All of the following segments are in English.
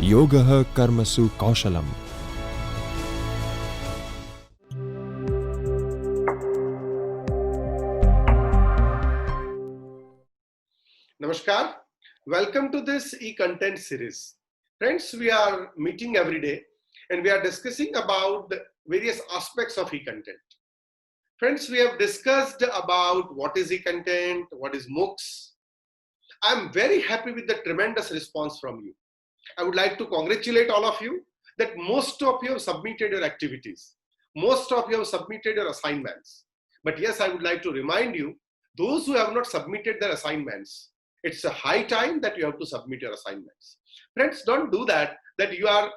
योगः कर्मसु कौशलम्. Namaskar. Welcome to this e-content series. Friends, we are meeting every day and we are discussing about the various aspects of e-content. Friends, we have discussed about what is e-content, what is MOOCs. I'm very happy with the tremendous response from you. I would like to congratulate all of you that most of you have submitted your activities. Most of you have submitted your assignments. But yes, I would like to remind you, those who have not submitted their assignments, it's a high time that you have to submit your assignments. Friends, don't do that you are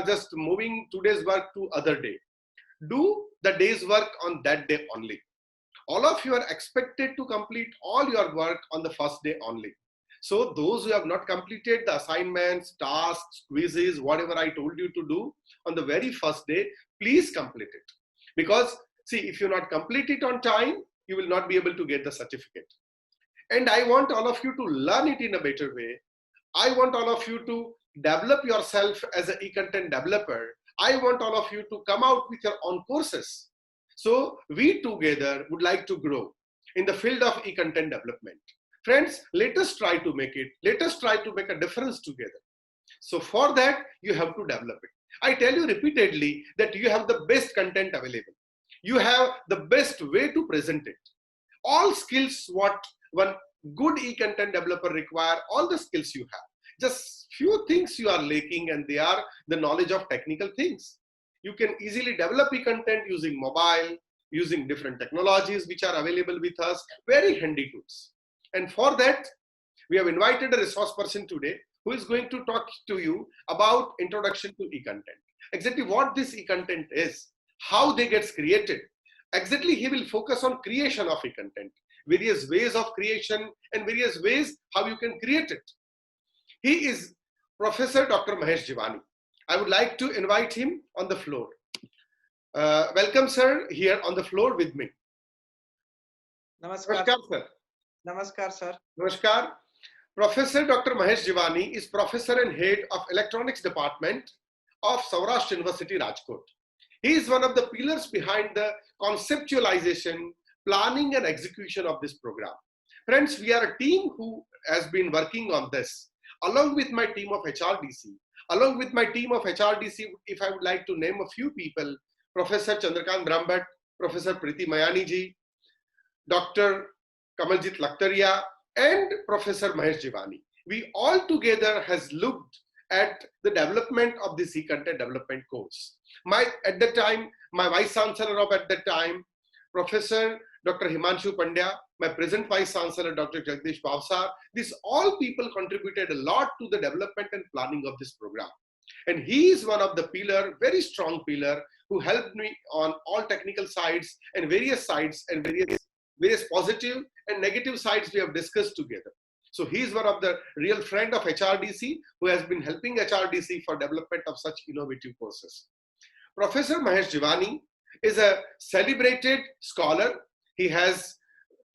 just moving today's work to other day. Do the day's work on that day only. All of you are expected to complete all your work on the first day only. So those who have not completed the assignments, tasks, quizzes, whatever I told you to do on the very first day, please complete it. Because see, if you not complete it on time, you will not be able to get the certificate. And I want all of you to learn it in a better way. I want all of you to develop yourself as an e-content developer. I want all of you to come out with your own courses. So we together would like to grow in the field of e-content development. Friends, let us try to make it. Let us try to make a difference together. So for that, you have to develop it. I tell you repeatedly that you have the best content available. You have the best way to present it. All skills what one good e-content developer require, all the skills you have. Just few things you are lacking, and they are the knowledge of technical things. You can easily develop e-content using mobile, using different technologies which are available with us, very handy tools. And for that, we have invited a resource person today who is going to talk to you about introduction to e-content. Exactly what this e-content is, how they get created. Exactly, he will focus on creation of e-content, various ways of creation and various ways how you can create it. He is Professor Dr. Mahesh Jivani. I would like to invite him on the floor. Welcome, sir, here on the floor with me. Namaskar. Namaskar, sir. Namaskar, sir. Namaskar. Professor Dr. Mahesh Jivani is Professor and Head of Electronics Department of Saurashtra University, Rajkot. He is one of the pillars behind the conceptualization, planning and execution of this program. Friends, we are a team who has been working on this. Along with my team of HRDC, if I would like to name a few people, Professor Chandrakant Brahmbhatt, Professor Priti Mayani ji, Dr. Kamaljit Lakhtaria, and Professor Mahesh Jivani. We all together has looked at the development of this e-content development course. At the time, my Vice Chancellor of at that time, Professor Dr. Himanshu Pandya, my present Vice Chancellor Dr. Jagdish Pavsar, these all people contributed a lot to the development and planning of this program. And he is one of the pillar, very strong pillar, who helped me on all technical sides and various positive and negative sides we have discussed together. So he is one of the real friend of HRDC who has been helping HRDC for development of such innovative courses. Professor Mahesh Jivani is a celebrated scholar. He has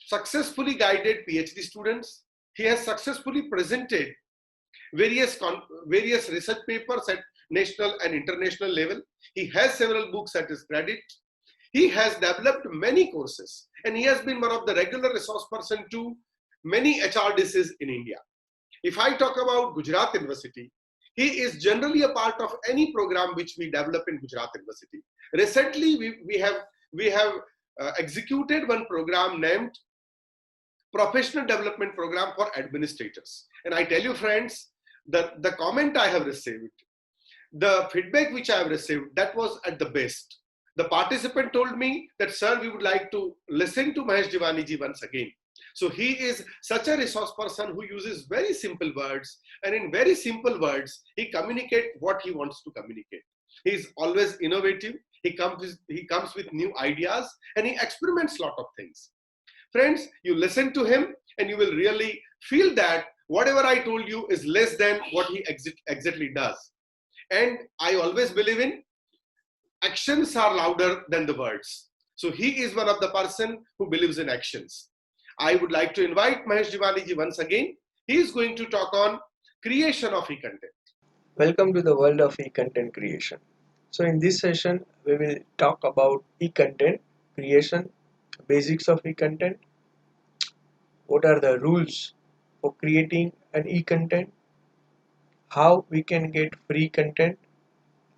successfully guided PhD students. He has successfully presented various research papers at national and international level. He has several books at his credit. He has developed many courses, and he has been one of the regular resource person to many HRDCs in India. If I talk about Gujarat University, he is generally a part of any program which we develop in Gujarat University. Recently, we have executed one program named Professional Development Program for Administrators. And I tell you, friends, the comment I have received, the feedback which I have received, that was at the best. The participant told me that, sir, we would like to listen to Mahesh Jivani ji once again. So he is such a resource person who uses very simple words, and in very simple words, he communicates what he wants to communicate. He is always innovative. He comes with new ideas, and he experiments a lot of things. Friends, you listen to him and you will really feel that whatever I told you is less than what he exactly does. And I always believe in actions are louder than the words. So he is one of the person who believes in actions. I would like to invite Mahesh Jivani ji once again. He is going to talk on creation of e-content. Welcome to the world of e-content creation. So in this session, we will talk about e-content creation, basics of e-content, what are the rules for creating an e-content, how we can get free content,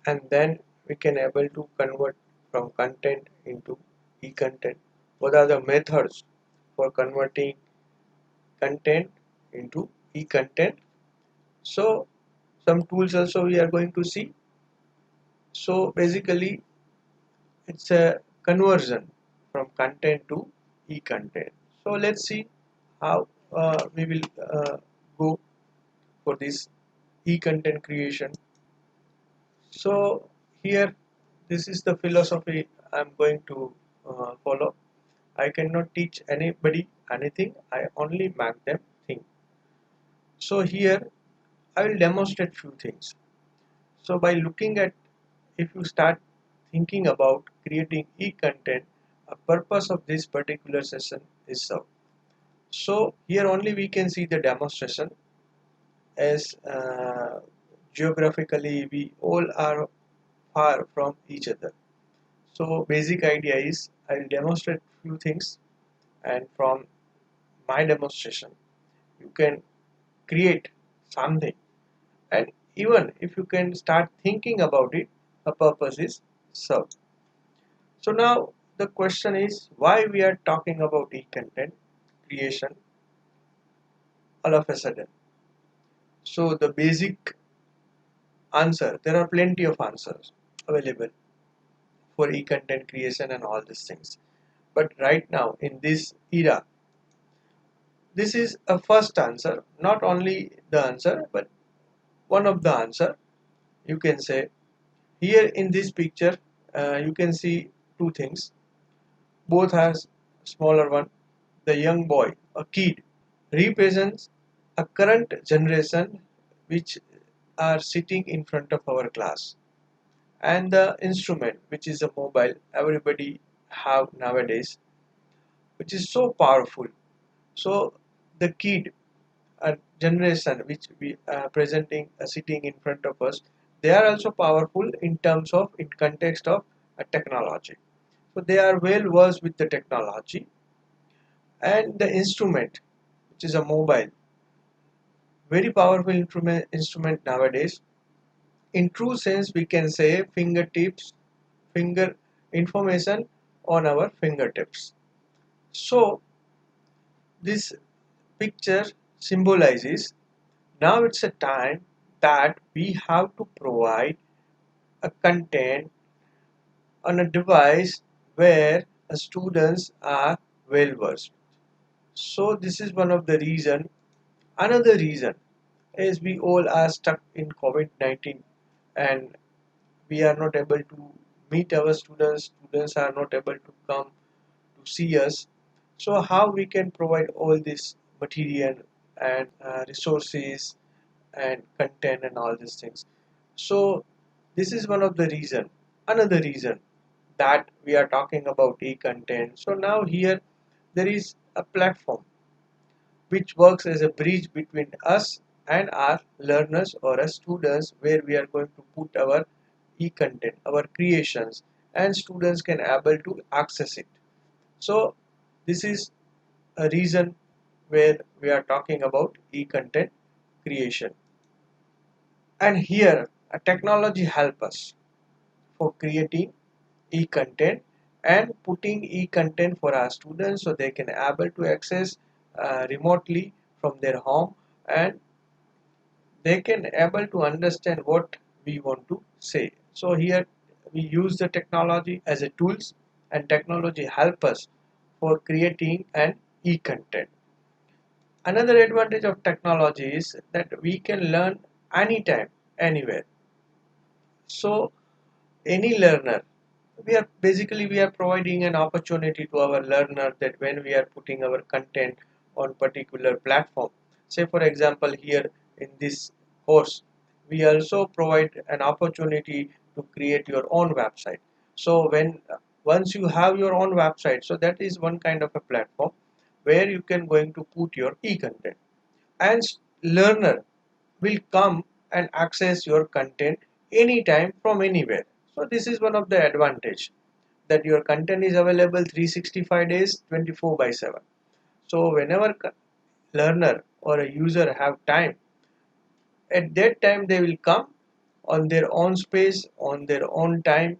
and then we can able to convert from content into e-content. What are the methods for converting content into e-content? So some tools also we are going to see. So basically it's a conversion from content to e-content. So let's see how we will go for this e-content creation. So here, this is the philosophy I'm going to follow. I cannot teach anybody anything, I only make them think. So here I will demonstrate few things. So by looking at, if you start thinking about creating e-content, a purpose of this particular session is served. So here only we can see the demonstration as geographically we all are far from each other. So basic idea is I will demonstrate few things, and from my demonstration you can create something, and even if you can start thinking about it, a purpose is served. So now the question is why we are talking about e-content creation all of a sudden. So the basic answer, there are plenty of answers available for e-content creation and all these things. But right now in this era, this is a first answer, not only the answer, but one of the answer you can say. Here in this picture, you can see two things. Both has smaller one. The young boy, a kid, represents a current generation which are sitting in front of our class, and the instrument which is a mobile everybody have nowadays, which is so powerful. So the kid, a generation which we are presenting sitting in front of us, they are also powerful in terms of in context of technology. So they are well versed with the technology, and the instrument which is a mobile, very powerful instrument nowadays. In true sense we can say fingertips, finger information on our fingertips. So this picture symbolizes now it's a time that we have to provide a content on a device where students are well versed. So this is one of the reason. Another reason is we all are stuck in COVID-19, and we are not able to meet our students. Students are not able to come to see us. So how we can provide all this material and resources and content and all these things. So this is one of the reason. Another reason that we are talking about e-content. So now here there is a platform which works as a bridge between us and our learners or our students, where we are going to put our e-content, our creations, and students can able to access it. So this is a reason where we are talking about e-content creation. And here a technology help us for creating e-content and putting e-content for our students so they can able to access remotely from their home, and they can able to understand what we want to say. So here we use the technology as a tools, and technology help us for creating an e-content. Another advantage of technology is that we can learn anytime, anywhere. So any learner, we are providing an opportunity to our learner that when we are putting our content on particular platform, say for example here in this course, we also provide an opportunity to create your own website. So when once you have your own website, so that is one kind of a platform where you can going to put your e-content, and learner will come and access your content anytime from anywhere. So this is one of the advantage, that your content is available 365 days 24 by 7. So whenever learner or a user have time, at that time they will come on their own space, on their own time,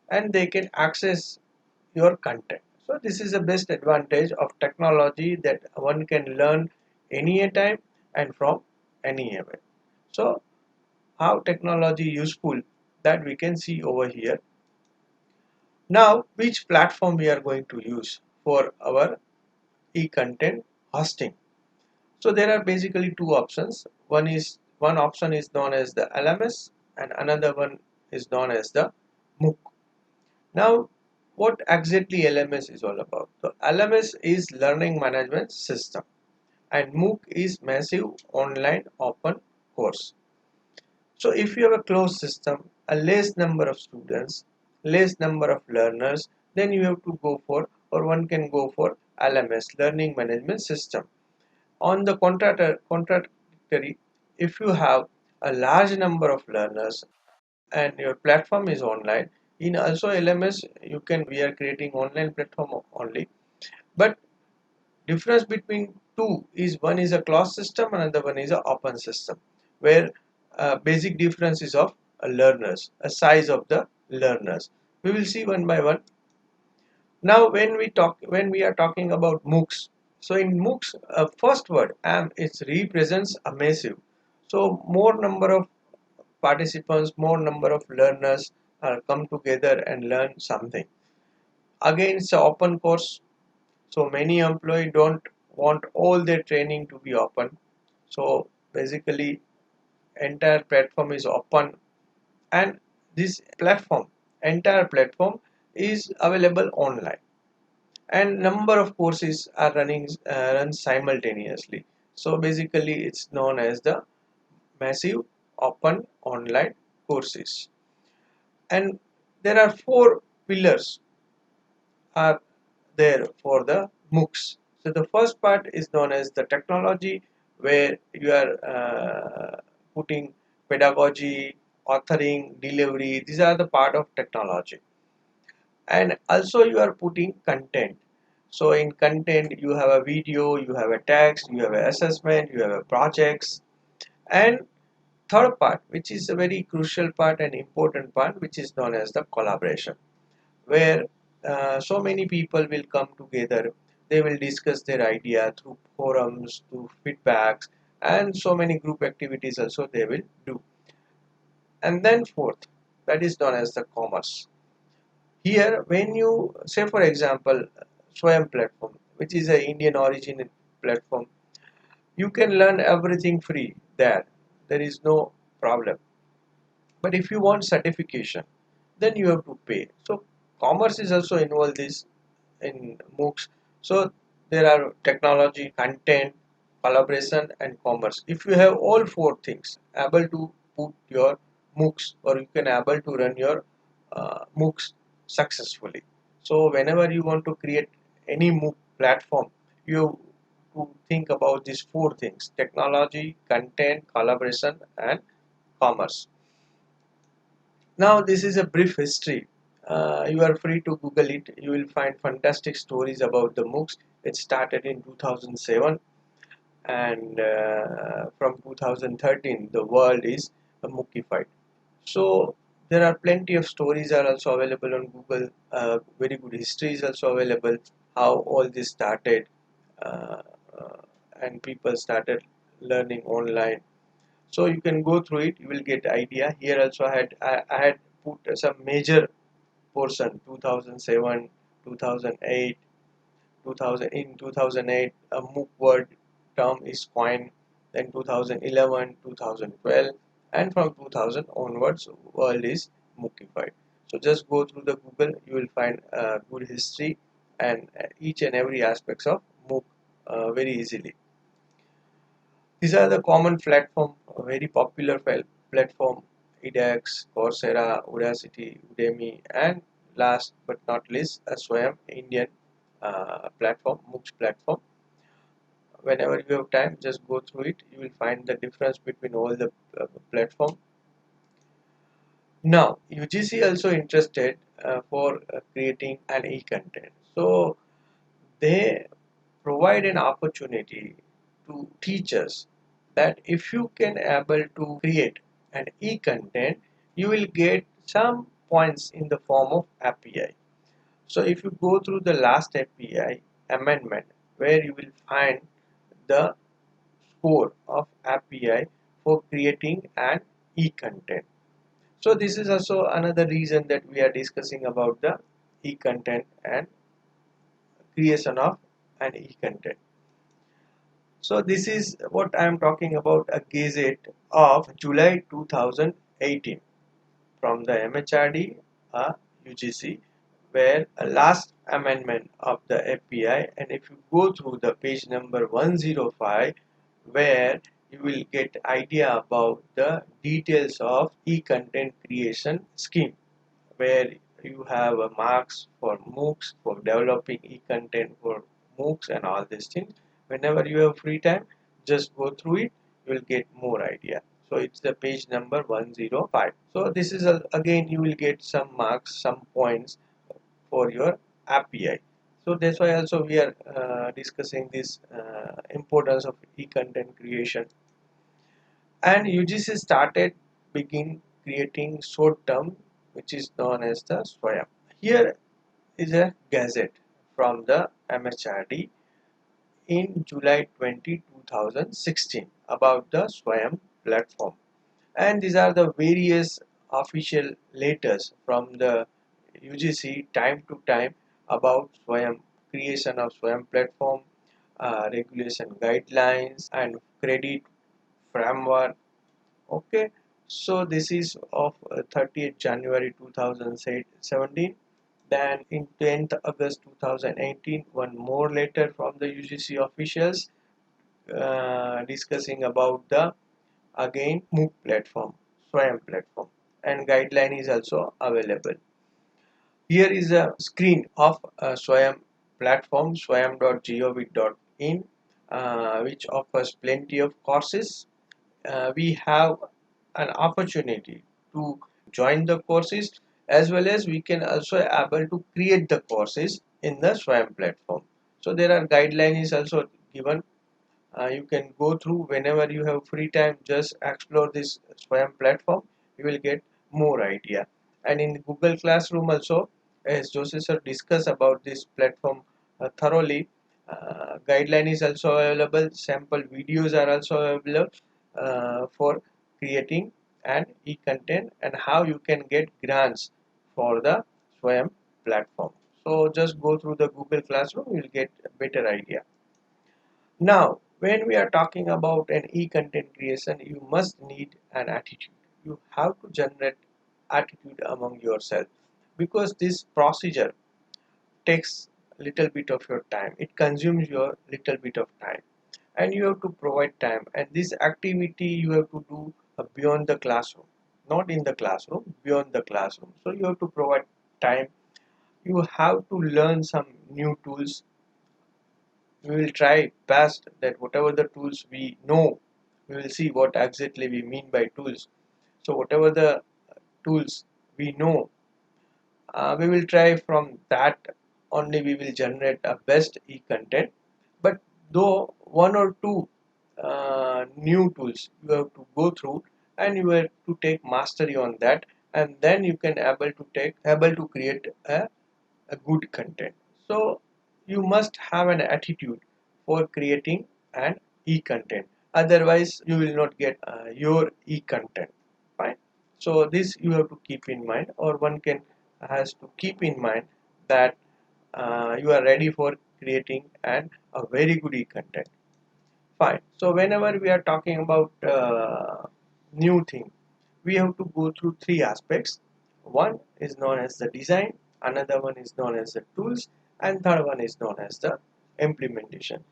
and they can access your content. So this is the best advantage of technology, that one can learn any time and from anywhere. So how technology useful, that we can see over here. Now which platform we are going to use for our e-content hosting? So there are basically two options. One option is known as the LMS, and another one is known as the MOOC. Now, what exactly LMS is all about? So LMS is Learning Management System, and MOOC is Massive Online Open Course. So if you have a closed system, a less number of students, less number of learners, then you have to go for, or one can go for LMS, Learning Management System. On the contrary, if you have a large number of learners and your platform is online, in also LMS you can, we are creating online platform only, but difference between two is, one is a closed system, another one is a open system, where basic difference is of learners, a size of the learners. We will see one by one. Now when we are talking about MOOCs, so in MOOCs, first word am, it represents a massive. So more number of participants, more number of learners come together and learn something. Again, it's an open course, so many employees don't want all their training to be open. So basically entire platform is open, and this platform, entire platform is available online, and number of courses are run simultaneously. So basically it's known as the massive open online courses. And there are four pillars are there for the MOOCs. So the first part is known as the technology, where you are putting pedagogy, authoring, delivery. These are the part of technology. And also you are putting content. So in content you have a video, you have a text, you have an assessment, you have a projects. And third part, which is a very crucial part and important part, which is known as the collaboration, where so many people will come together. They will discuss their idea through forums, through feedbacks, and so many group activities also they will do. And then fourth, that is known as the commerce. Here, when you say, for example, Swayam platform, which is an Indian origin platform, you can learn everything free there. There is no problem. But if you want certification, then you have to pay. So commerce is also involved this in MOOCs. So there are technology, content, collaboration, and commerce. If you have all four things, able to put your MOOCs, or you can able to run your MOOCs successfully. So whenever you want to create any MOOC platform, you have to think about these four things: technology, content, collaboration, and commerce. Now this is a brief history. You are free to Google it. You will find fantastic stories about the MOOCs. It started in 2007, and from 2013 the world is MOOCified. So there are plenty of stories are also available on Google. Very good history is also available. How all this started, uh, uh, and people started learning online. So you can go through it, you will get idea. Here also I had put some major portion: 2007, 2008, 2000. In 2008 a MOOC word term is coined, then 2011, 2012, and from 2000 onwards world is MOOCified. So just go through the Google, you will find good history and each and every aspects of MOOC very easily. These are the common platform, very popular platform: edX, Coursera, Udacity, Udemy, and last but not least, a Swayam Indian platform, MOOCs platform. whenever you have time, just go through it. You will find the difference between all the platform. Now UGC also interested for creating an e-content, so they provide an opportunity to teachers that if you can able to create an e-content, you will get some points in the form of API. So if you go through the last API amendment, where you will find the score of API for creating an e-content. So this is also another reason that we are discussing about the e-content and creation of an e-content. So this is what I am talking about, a gazette of July 2018 from the MHRD, UGC, where a last amendment of the API, and if you go through the page number 105, where you will get idea about the details of e-content creation scheme, where you have marks for MOOCs, for developing e-content for MOOCs and all these things. Whenever you have free time, just go through it, you will get more idea. So it's the page number 105. So this is again you will get some marks, some points for your API. So that's why also we are discussing this importance of e-content creation. And UGC started begin creating short term, which is known as the SWAYAM. Here is a gazette from the MHRD in July 2016 about the SWAYAM platform. And these are the various official letters from the UGC time to time about SWAYAM, creation of SWAYAM platform, regulation guidelines and credit framework. Okay, so this is of 30th January 2017. Then in 10th August 2018, one more letter from the UGC officials discussing about the again MOOC platform, SWAYAM platform, and guideline is also available. Here is a screen of SWAYAM platform, swayam.gov.in, which offers plenty of courses. We have an opportunity to join the courses, as well as we can also able to create the courses in the SWAYAM platform. So there are guidelines also given. You can go through whenever you have free time, just explore this SWAYAM platform, you will get more idea. And in Google Classroom also, as Joseph sir discussed about this platform thoroughly, guideline is also available, sample videos are also available for creating an e-content and how you can get grants for the SWAYAM platform. So just go through the Google Classroom, you will get a better idea. Now, when we are talking about an e-content creation, you must need an attitude. You have to generate attitude among yourself, because this procedure takes little bit of your time. It consumes your little bit of time, and you have to provide time. And this activity you have to do beyond the classroom, not in the classroom, beyond the classroom. So you have to provide time. You have to learn some new tools. We will try best that whatever the tools we know, we will see what exactly we mean by tools. So whatever the tools we know, we will try from that only we will generate a best e-content. But though one or two new tools you have to go through, and you have to take mastery on that, and then you can able to create a good content. So you must have an attitude for creating an e-content. Otherwise, you will not get your e-content. Fine. So this you have to keep in mind, or one can has to keep in mind that you are ready for creating an a very good e-content. Fine. So whenever we are talking about new thing, we have to go through three aspects. One is known as the design, another one is known as the tools, and third one is known as the implementation.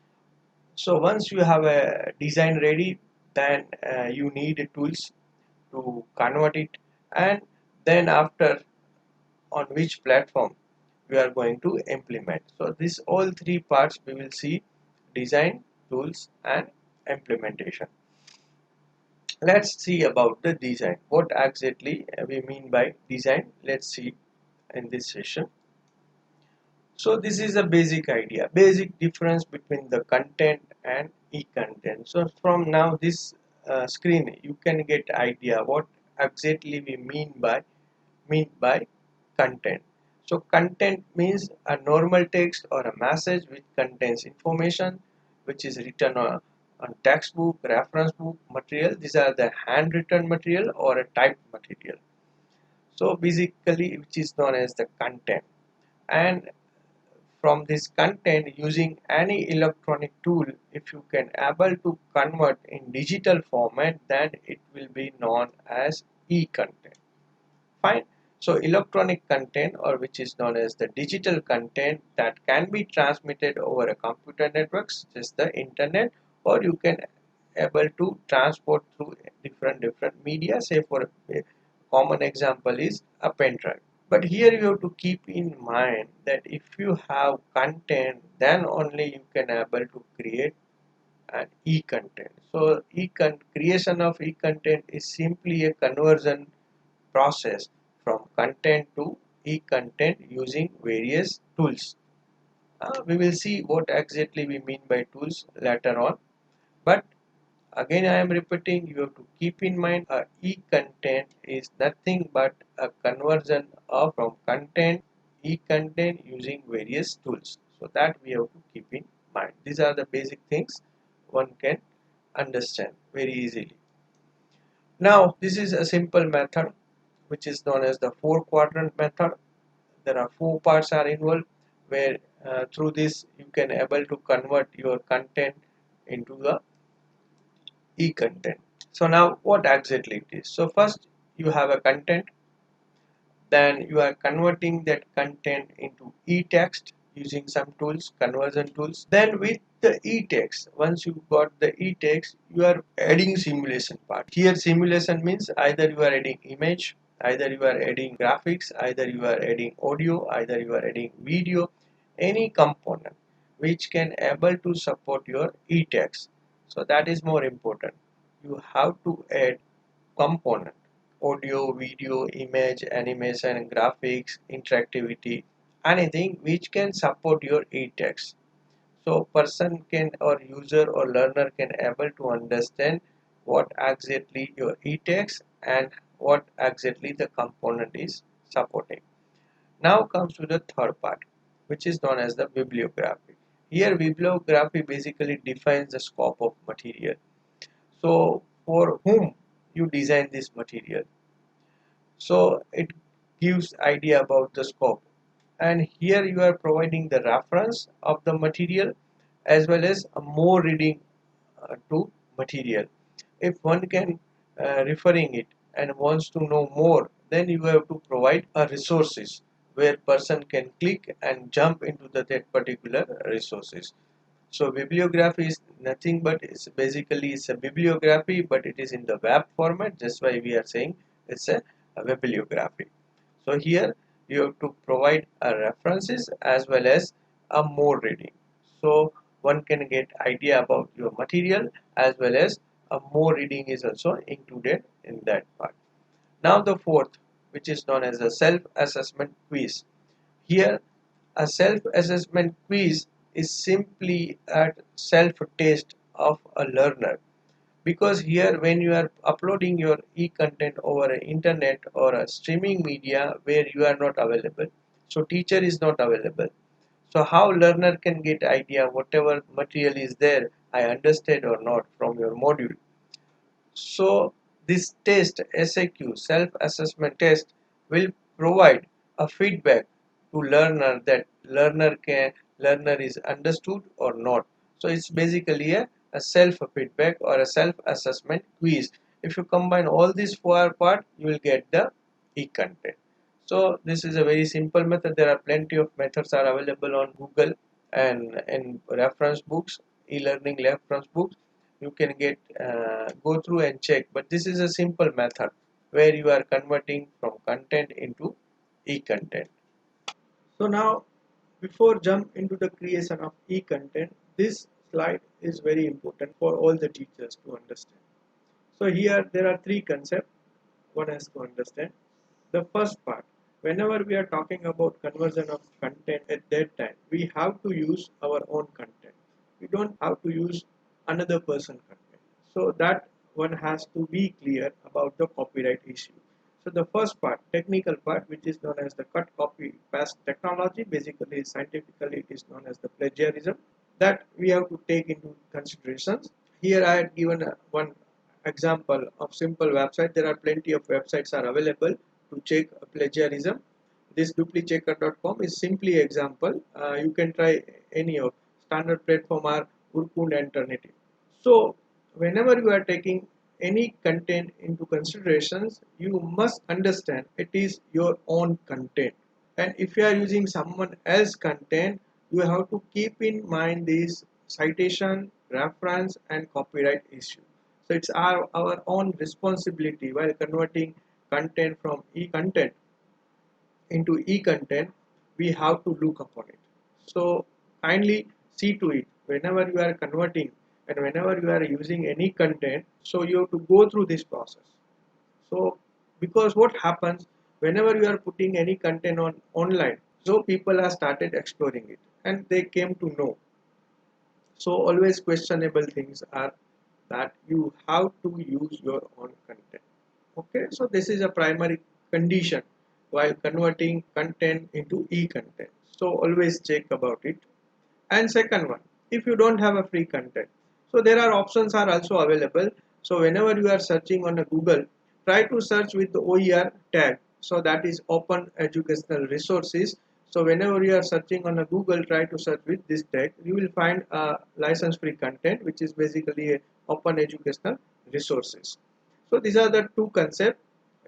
So once you have a design ready, then you need tools to convert it, and then after on which platform we are going to implement. So this all three parts we will see: design, tools and implementation. Let's see about the design. What exactly we mean by design? Let's see in this session. So this is a basic idea, basic difference between the content and e-content. So from now this screen you can get idea what exactly we mean by content. So content means a normal text or a message which contains information which is written on textbook, reference book, material. These are the handwritten material or a typed material. So basically which is known as the content. And from this content using any electronic tool, if you can able to convert in digital format, then it will be known as e-content. Fine. So electronic content, or which is known as the digital content, that can be transmitted over a computer network such as the internet, or you can able to transport through different media. Say for a common example is a pen drive. But here you have to keep in mind that if you have content, then only you can able to create an e-content. So creation of e-content is simply a conversion process from content to e-content using various tools. We will see what exactly we mean by tools later on. But again, I am repeating, you have to keep in mind a e-content is nothing but a conversion of from content e-content using various tools. So that we have to keep in mind. These are the basic things one can understand very easily. Now, this is a simple method which is known as the four quadrant method. There are four parts are involved where through this you can able to convert your content into the e-content. So now what exactly it is? So first you have a content, then you are converting that content into e-text using some tools, conversion tools. Then with the e-text, once you got the e-text, you are adding simulation part. Here simulation means either you are adding image, either you are adding graphics, either you are adding audio, either you are adding video, any component which can able to support your e-text. So that is more important. You have to add component: audio, video, image, animation, graphics, interactivity, anything which can support your e-text. So person can or user or learner can able to understand what exactly your e-text and what exactly the component is supporting. Now comes to the third part, which is known as the bibliography. Here bibliography basically defines the scope of material. So for whom you design this material, so it gives idea about the scope, and here you are providing the reference of the material as well as a more reading to material. If one can referring it and wants to know more, then you have to provide a resources where person can click and jump into that particular resources. So bibliography is nothing but it's a bibliography, but it is in the web format. That's why we are saying it's a bibliography. So here you have to provide a references as well as a more reading. So one can get idea about your material as well as a more reading is also included in that part. Now the fourth, which is known as a self-assessment quiz. Here a self-assessment quiz is simply a self-test of a learner, because here when you are uploading your e-content over internet or a streaming media where you are not available, so teacher is not available, so how learner can get idea whatever material is there I understand or not from your module. So this test, SAQ, self-assessment test, will provide a feedback to learner that learner is understood or not. So it's basically a self-feedback or a self-assessment quiz. If you combine all these four parts, you will get the e-content. So this is a very simple method. There are plenty of methods are available on Google and in reference books, e-learning reference books. You can get go through and check, but this is a simple method where you are converting from content into e-content. So now before jump into the creation of e-content, this slide is very important for all the teachers to understand. So here there are three concepts one has to understand. The first part, whenever we are talking about conversion of content at that time, we have to use our own content. We don't have to use another person content. So that one has to be clear about the copyright issue. So the first part, technical part, which is known as the cut copy paste technology, basically scientifically it is known as the plagiarism, that we have to take into considerations. Here I had given one example of simple website. There are plenty of websites are available to check plagiarism. This duplichecker.com is simply example. You can try any of standard platform or Urkund alternative. So whenever you are taking any content into considerations, you must understand it is your own content. And if you are using someone else content, you have to keep in mind this citation, reference, and copyright issue. So it's our own responsibility while converting content from e-content into e-content, we have to look upon it. So kindly see to it whenever you are converting and whenever you are using any content, so you have to go through this process. So because what happens whenever you are putting any content on online, so people have started exploring it and they came to know. So always questionable things are that you have to use your own content. Okay, so this is a primary condition while converting content into e-content. So always check about it. And second one, if you don't have a free content, so there are options are also available. So whenever you are searching on a Google, try to search with the OER tag. So that is open educational resources. So whenever you are searching on a Google, try to search with this tag. You will find a license free content, which is basically a open educational resources. So these are the two concepts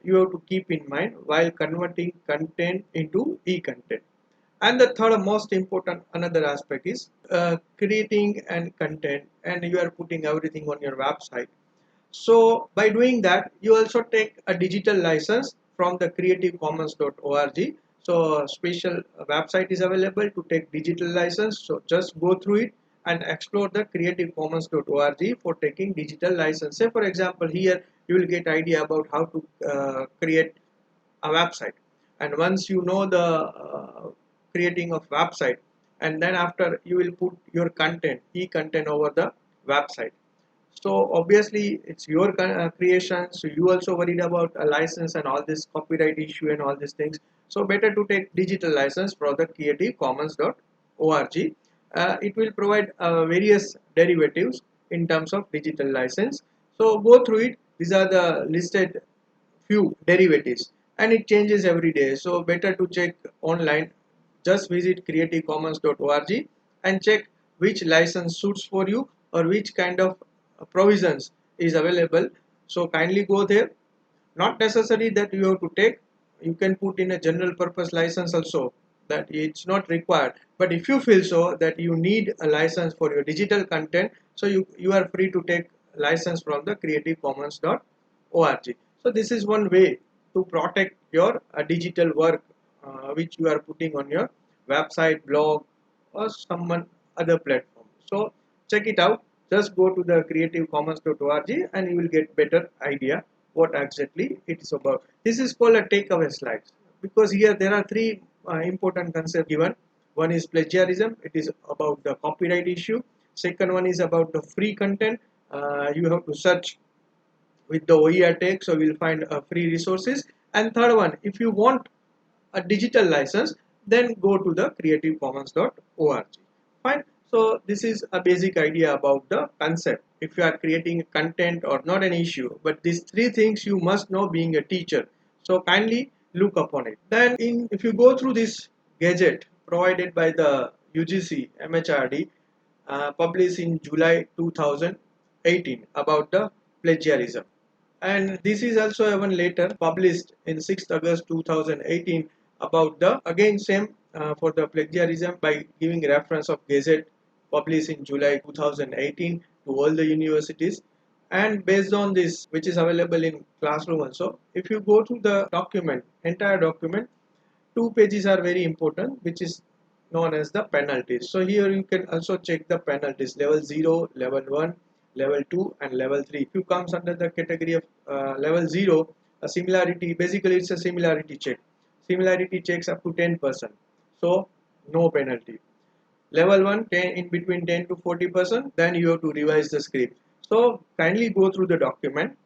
you have to keep in mind while converting content into e-content. And the third most important another aspect is creating and content, and you are putting everything on your website. So by doing that, you also take a digital license from the creativecommons.org. So a special website is available to take digital license. So just go through it and explore the creativecommons.org for taking digital license. Say for example, here you will get idea about how to create a website. And once you know the creating of website, and then after you will put your content, e-content over the website. So obviously it's your creation, so you also worried about a license and all this copyright issue and all these things. So better to take digital license for the creativecommons.org. It will provide various derivatives in terms of digital license. So go through it. These are the listed few derivatives and it changes every day. So better to check online. Just visit creativecommons.org and check which license suits for you or which kind of provisions is available. So kindly go there. Not necessary that you have to take. You can put in a general purpose license also, that it's not required. But if you feel so that you need a license for your digital content, so you are free to take license from the creativecommons.org. So this is one way to protect your digital work which you are putting on your website, blog, or someone other platform. So check it out. Just go to the creativecommons.org and you will get better idea what exactly it is about. This is called a takeaway slides because here there are three important concepts given. One is plagiarism. It is about the copyright issue. Second one is about the free content. You have to search with the OER tag, so we'll find free resources. And third one, if you want a digital license, then go to the creativecommons.org. Fine. So this is a basic idea about the concept. If you are creating content or not an issue, but these three things you must know being a teacher. So kindly look upon it. Then if you go through this gadget provided by the UGC MHRD, published in July 2018 about the plagiarism. And this is also even later published in 6th August 2018 about the again same for the plagiarism by giving reference of Gazette published in July 2018 to all the universities. And based on this, which is available in classroom also, if you go to the document, entire document, two pages are very important, which is known as the penalties. So here you can also check the penalties: level 0, level 1, level 2 and level 3. If you comes under the category of level 0, a similarity, basically it's a similarity check. Similarity checks up to 10%, so no penalty. Level 1, 10, in between 10 to 40%, then you have to revise the script. So kindly go through the document.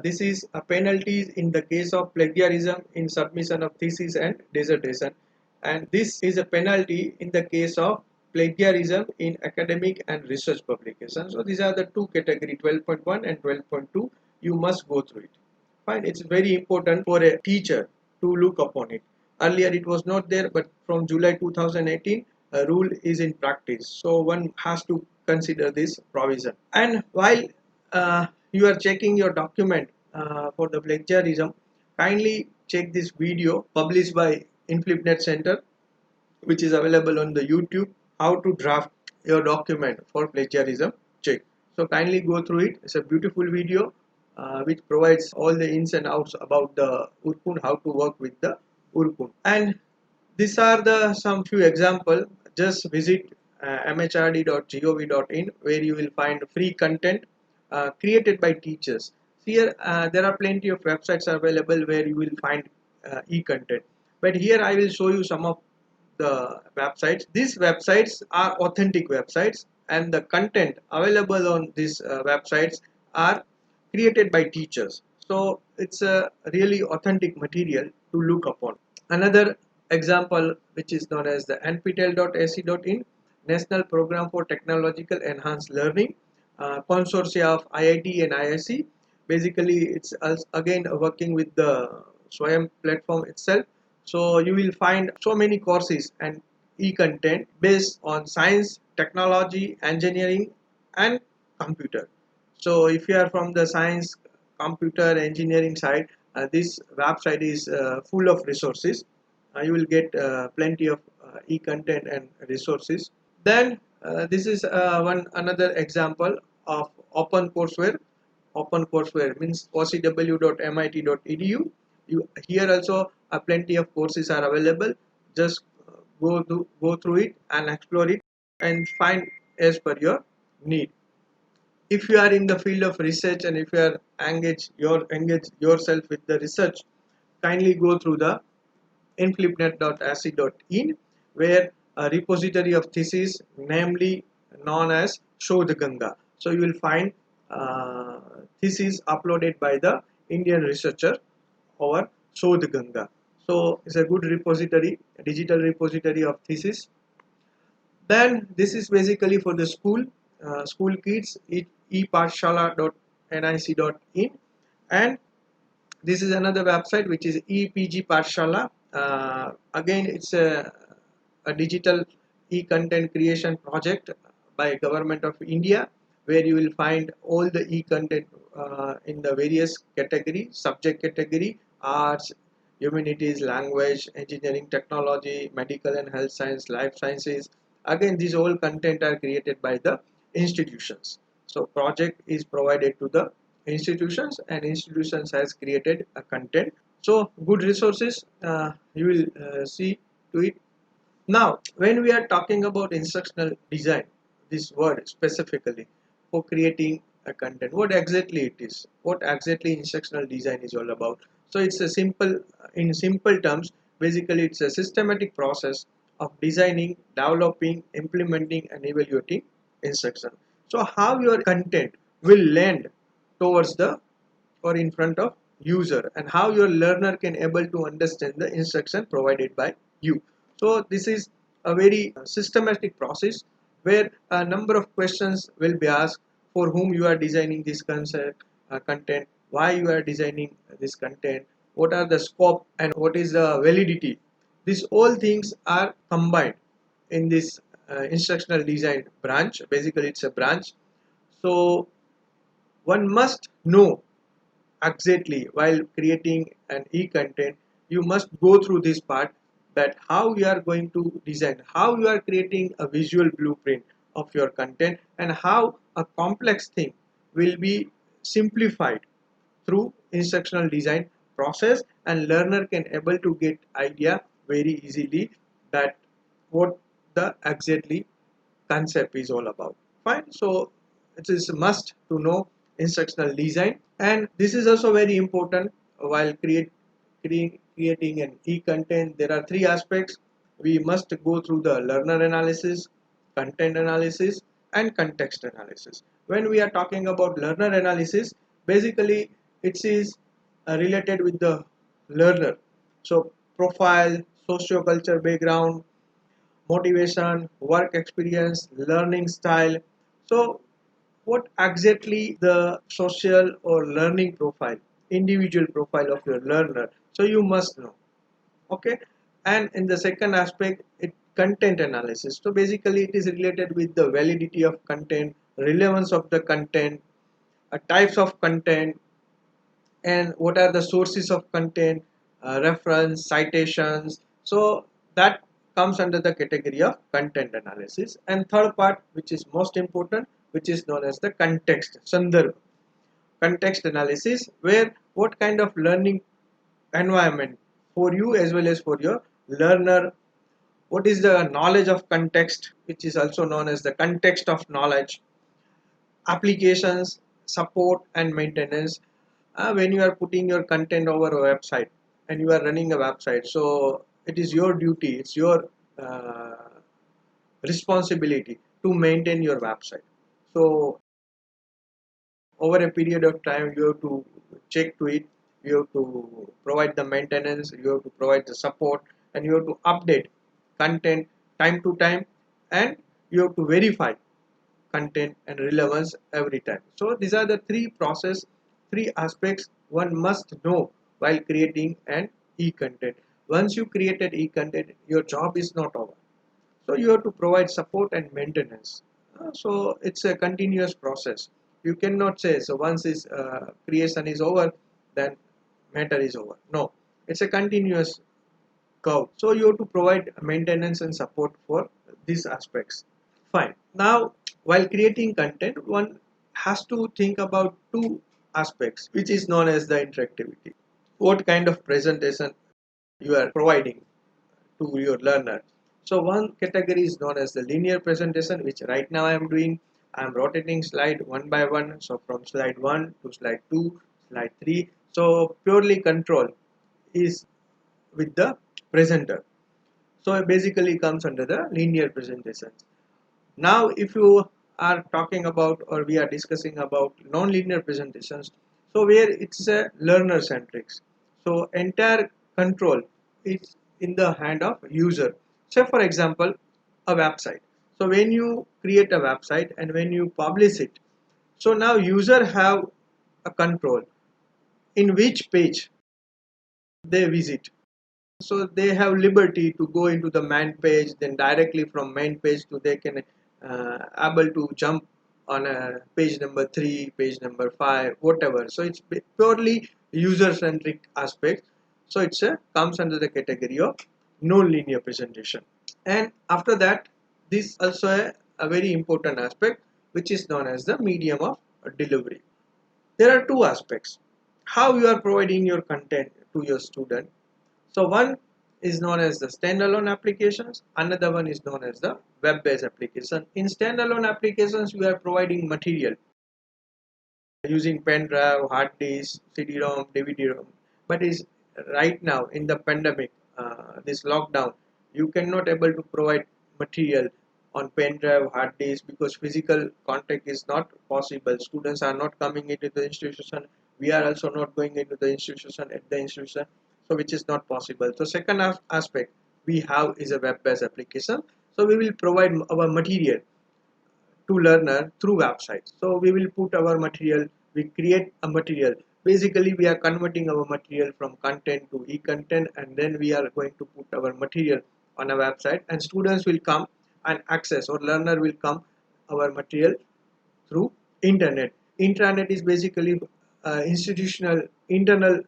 This is a penalties in the case of plagiarism in submission of thesis and dissertation, and this is a penalty in the case of plagiarism in academic and research publications. So these are the two category, 12.1 and 12.2. You must go through it. Fine, it's very important for a teacher to look upon it. Earlier it was not there, but from July 2018, a rule is in practice. So one has to consider this provision. And while you are checking your document for the plagiarism, kindly check this video published by InflipNet Center, which is available on the YouTube, how to draft your document for plagiarism check. So kindly go through it. It's a beautiful video which provides all the ins and outs about the Urkun, how to work with the Urkun. And these are the some few example. Just visit mhrd.gov.in, where you will find free content created by teachers. Here there are plenty of websites available where you will find e-content, but here I will show you some of the websites. These websites are authentic websites, and the content available on these websites are created by teachers. So it's a really authentic material to look upon. Another example, which is known as the nptel.ac.in, National Program for Technological Enhanced Learning, consortia of IIT and IIC. Basically, it's again working with the Swayam platform itself. So you will find so many courses and e-content based on science, technology, engineering, and computer. So if you are from the science, computer, engineering side, this website is full of resources. You will get plenty of e-content and resources. Then this is one another example of open courseware. Open courseware means ocw.mit.edu. You here also plenty of courses are available. Just go through it and explore it and find as per your need. If you are in the field of research, and if you are engage yourself with the research, kindly go through the inflipnet.ac.in, where a repository of thesis, namely known as Shodh Ganga. So you will find uh, thesis uploaded by the Indian researcher over Shodh Ganga. So it's a good repository, a digital repository of thesis. Then this is basically for the school kids, epathshala.nic.in, and this is another website which is EPG Pathshala. Again, it's a digital e-content creation project by Government of India, where you will find all the e-content in the various category, subject category: arts, humanities, language, engineering, technology, medical and health science, life sciences. Again, these all content are created by the institutions. So project is provided to the institutions, and institutions has created a content. So good resources, you will see to it. Now when we are talking about instructional design, this word specifically for creating a content, what exactly it is, what exactly instructional design is all about. So it's a simple, in simple terms, basically it's a systematic process of designing, developing, implementing and evaluating instruction. So how your content will land towards the or in front of user, and how your learner can able to understand the instruction provided by you. So this is a very systematic process, where a number of questions will be asked: for whom you are designing this content, why you are designing this content, what are the scope and what is the validity. These all things are combined in this instructional design branch. Basically it's a branch. So one must know exactly, while creating an e-content, you must go through this part, that how you are going to design, how you are creating a visual blueprint of your content, and how a complex thing will be simplified through instructional design process, and learner can able to get idea very easily, that what the exactly concept is all about. Fine. So it is a must to know instructional design, and this is also very important while creating an e-content. There are three aspects. We must go through the learner analysis, content analysis, and context analysis. When we are talking about learner analysis, basically it is related with the learner. So profile, socio-culture background, motivation, work experience, learning style. So what exactly the social or learning profile, individual profile of your learner. So you must know. Okay. And in the second aspect, it content analysis. So basically it is related with the validity of content, relevance of the content, types of content, and what are the sources of content, reference, citations. So that comes under the category of content analysis. And third part, which is most important, which is known as the context, sandarbh, context analysis, where what kind of learning environment for you as well as for your learner, what is the knowledge of context, which is also known as the context of knowledge, applications, support, and maintenance. When you are putting your content over a website and you are running a website, so it is your duty, it's your responsibility to maintain your website. So over a period of time, you have to check to it, you have to provide the maintenance, you have to provide the support, and you have to update content time to time, and you have to verify content and relevance every time. So these are the three aspects one must know while creating an e-content. Once you created e-content, your job is not over. So you have to provide support and maintenance. So it's a continuous process. You cannot say so once is creation is over, then matter is over. No, it's a continuous curve. So you have to provide maintenance and support for these aspects. Fine. Now, while creating content, one has to think about two aspects, which is known as the interactivity. What kind of presentation you are providing to your learner. So one category is known as the linear presentation, which right now I am doing. I am rotating slide one by one. So from slide 1 to slide 2, slide 3. So purely control is with the presenter. So it basically comes under the linear presentation. Now, if you are talking about or we are discussing about non-linear presentations, so where it's a learner centric. So entire control is in the hand of user. Say for example, a website. So when you create a website and when you publish it, so now user have a control in which page they visit. So they have liberty to go into the main page, then directly from main page to they can able to jump on a page number 3, page number 5, whatever. So it's purely user centric aspect. So it's a comes under the category of non-linear presentation. And after that, this also a very important aspect, which is known as the medium of delivery. There are two aspects: how you are providing your content to your student. So one is known as the standalone applications, another one is known as the web-based application. In standalone applications, you are providing material using pen drive, hard disk, CD-ROM, DVD-ROM. But is right now in the pandemic, this lockdown, you cannot able to provide material on pen drive, hard disk, because physical contact is not possible. Students are not coming into the institution. We are also not going into the institution at the institution, so which is not possible. So second aspect we have is a web-based application. So we will provide our material to learner through website. So we will put our material, we create a material. Basically we are converting our material from content to e-content, and then we are going to put our material on a website, and students will come and access, or learner will come our material through internet. Intranet is basically institutional internal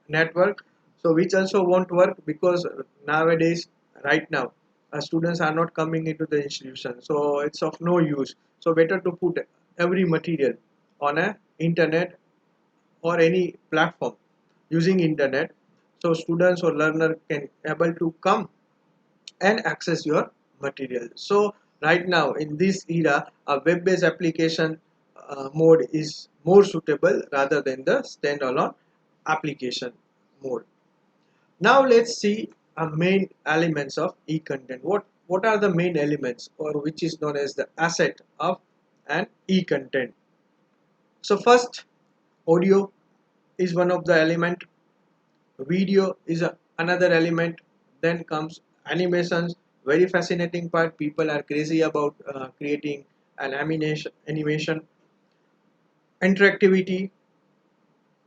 network, so which also won't work because nowadays right now students are not coming into the institution, so it's of no use. So better to put every material on a internet or any platform using internet, so students or learner can able to come and access your material. So right now in this era, a web-based application mode is more suitable rather than the standalone application mode. Now let's see main elements of e-content. What are the main elements, or which is known as the asset of an e-content? So first, audio is one of the element, video is another element, then comes animations, very fascinating part. People are crazy about creating an animation, interactivity,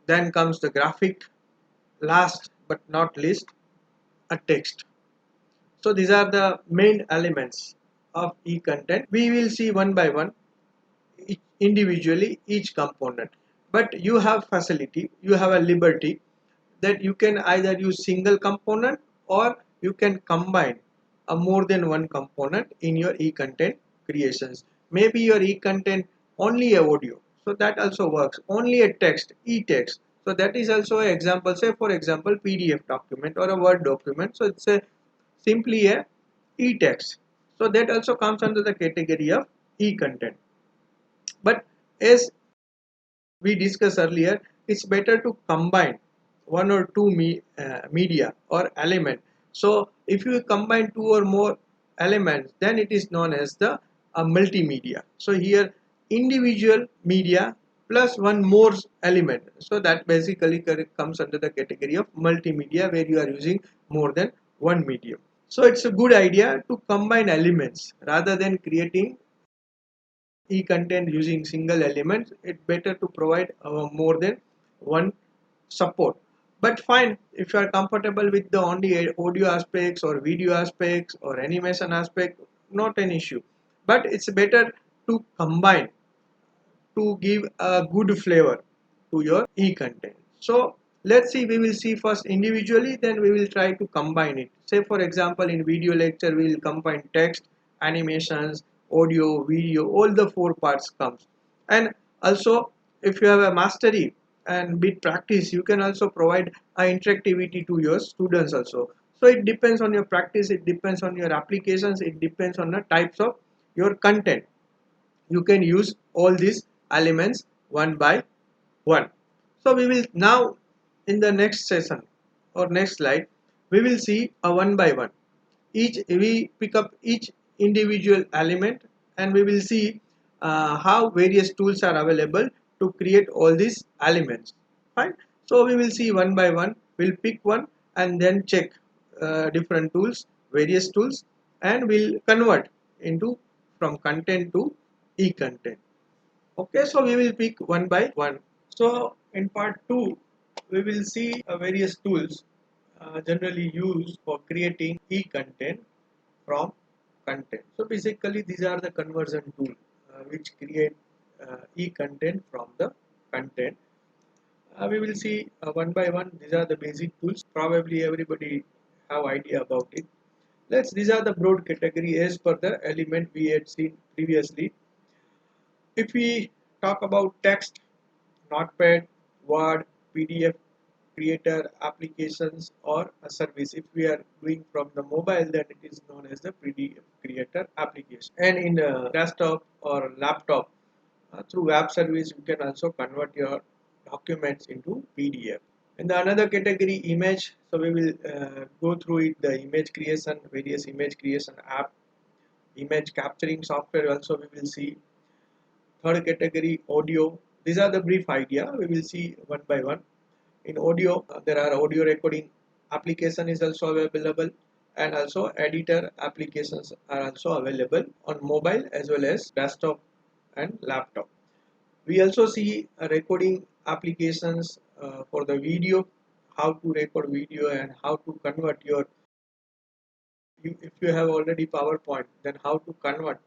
then comes the graphic, last but not least a text. So these are the main elements of e-content. We will see one by one, individually each component. But you have facility, you have a liberty that you can either use single component or you can combine a more than one component in your e-content creations. Maybe your e-content only a audio, so that also works. Only a text, e-text, so that is also an example. Say for example PDF document or a Word document, so it's a simply a e-text, so that also comes under the category of e-content. But as we discussed earlier, it's better to combine one or two media or element. So if you combine two or more elements, then it is known as the multimedia. So here individual media plus one more element, so that basically comes under the category of multimedia, where you are using more than one medium. So it's a good idea to combine elements rather than creating e-content using single elements. It's better to provide more than one support. But fine, if you are comfortable with the only audio aspects or video aspects or animation aspect, not an issue. But it's better to combine to give a good flavor to your e-content. So let's see, we will see first individually, then we will try to combine it. Say for example in video lecture we will combine text, animations, audio, video, all the four parts comes. And also if you have a mastery and bit practice, you can also provide a interactivity to your students also. So it depends on your practice, it depends on your applications, it depends on the types of your content. You can use all these elements one by one. So we will now, in the next session or next slide, we will see a one by one. Each we pick up each individual element, and we will see how various tools are available to create all these elements. Fine. So we will see one by one. We'll pick one and then check different tools, various tools, and we'll convert into from content to e-content. Okay, so we will pick one by one. So in part 2, we will see various tools generally used for creating e-content from content. So basically these are the conversion tool which create e-content from the content. We will see one by one. These are the basic tools. Probably everybody have idea about it. These are the broad category as per the element we had seen previously. If we talk about text, Notepad, Word, PDF, creator, applications, or a service. If we are doing from the mobile, then it is known as the PDF creator application. And in the desktop or laptop, through web service, you can also convert your documents into PDF. In the another category, image. So we will go through it, the image creation, various image creation app, image capturing software. Also, we will see. Third category, audio. These are the brief idea. We will see one by one. In audio, there are audio recording application is also available, and also editor applications are also available on mobile as well as desktop and laptop. We also see recording applications for the video, how to record video and how to convert your, if you have already PowerPoint, then how to convert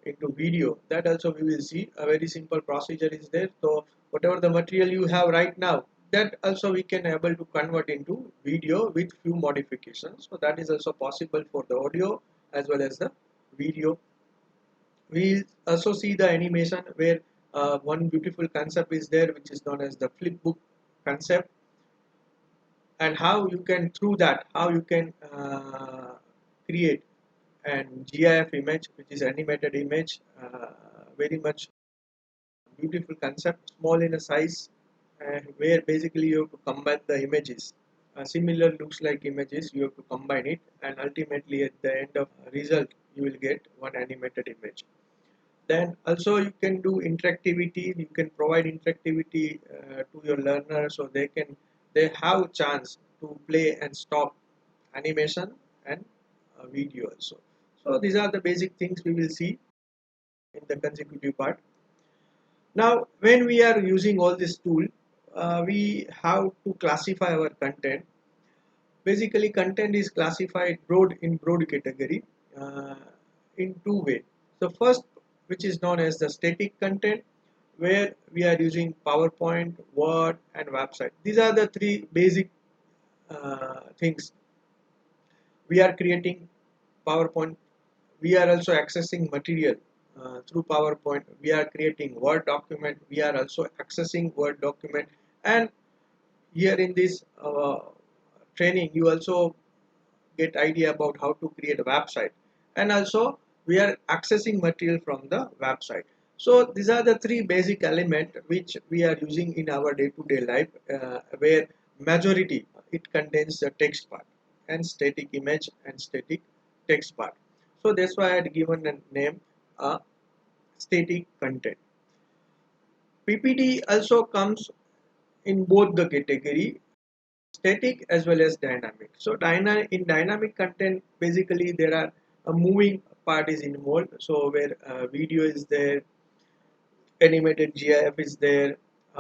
into video. That also we will see. A very simple procedure is there. So whatever the material you have right now, that also we can able to convert into video with few modifications. So that is also possible for the audio as well as the video. We also see the animation where one beautiful concept is there, which is known as the flipbook concept, and how you can, through that, how you can create and GIF image, which is animated image, very much beautiful concept, small in a size, where basically you have to combine the images. Similar looks like images, you have to combine it, and ultimately at the end of result, you will get one animated image. Then also you can do interactivity. You can provide interactivity to your learner, so they have chance to play and stop animation and video also. So these are the basic things we will see in the consecutive part. Now, when we are using all this tool, we have to classify our content. Basically, content is classified broad category uh, in two ways. So first, which is known as the static content, where we are using PowerPoint, Word, and website. These are the three basic things. We are creating PowerPoint. We are also accessing material through PowerPoint. We are creating Word document. We are also accessing Word document. And here in this training, you also get idea about how to create a website, and also we are accessing material from the website. So these are the three basic elements which we are using in our day-to-day life, where majority it contains the text part and static image and static text part. So that's why I had given a name static content. PPT also comes in both the category, static as well as dynamic. So in dynamic content, basically there are a moving part is involved. So where video is there, animated GIF is there,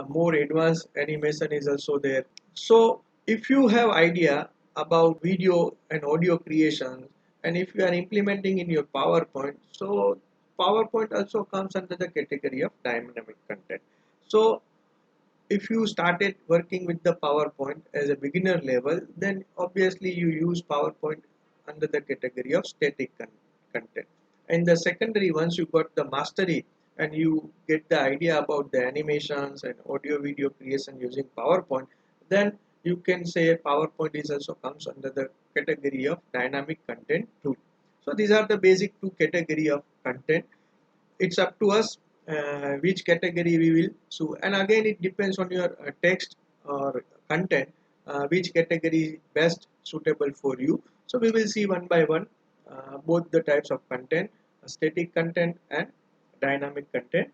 more advanced animation is also there. So if you have idea about video and audio creation, and if you are implementing in your PowerPoint, so PowerPoint also comes under the category of dynamic content. So if you started working with the PowerPoint as a beginner level, then obviously you use PowerPoint under the category of static content. And the secondary, once you got the mastery and you get the idea about the animations and audio video creation using PowerPoint, then you can say PowerPoint is also comes under the category of dynamic content tool. So these are the basic two category of content. It's up to us which category we will choose, and again it depends on your text or content, which category is best suitable for you. So we will see one by one both the types of content, static content and dynamic content.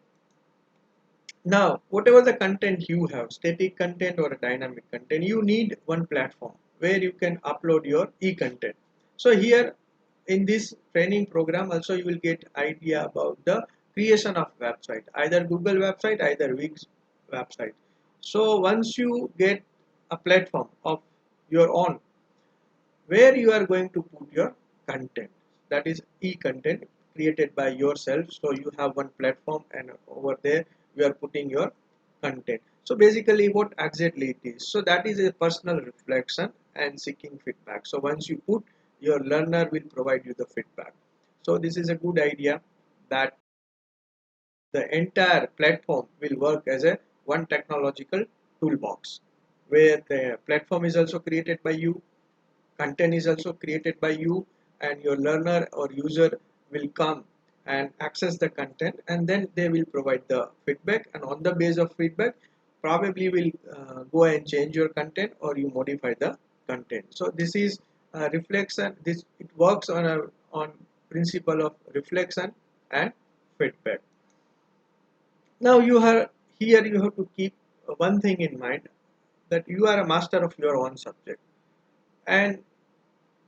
Now, whatever the content you have, static content or dynamic content, you need one platform where you can upload your e-content. So here in this training program also you will get idea about the creation of website, either Google website, either Wix website. So once you get a platform of your own, where you are going to put your content, that is e-content created by yourself. So you have one platform and over there you are putting your content. So basically what exactly it is, so that is a personal reflection and seeking feedback. So once you put, your learner will provide you the feedback. So this is a good idea, that the entire platform will work as a one technological toolbox, where the platform is also created by you, content is also created by you, and your learner or user will come and access the content, and then they will provide the feedback, and on the base of feedback probably will go and change your content or you modify the content. So this is reflection. This it works on a on principle of reflection and feedback. Now you have here you have to keep one thing in mind, that you are a master of your own subject, and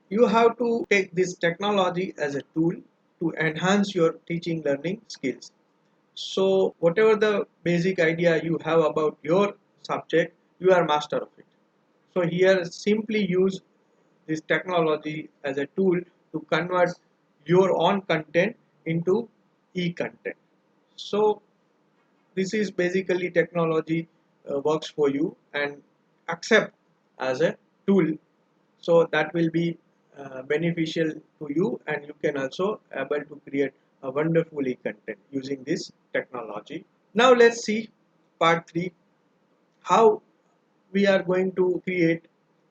you have to take this technology as a tool to enhance your teaching learning skills. So whatever the basic idea you have about your subject, you are master of it. So here simply use this technology as a tool to convert your own content into e-content. So this is basically technology works for you and accept as a tool, so that will be beneficial to you, and you can also able to create a wonderful e-content using this technology. Now let's see part 3, how we are going to create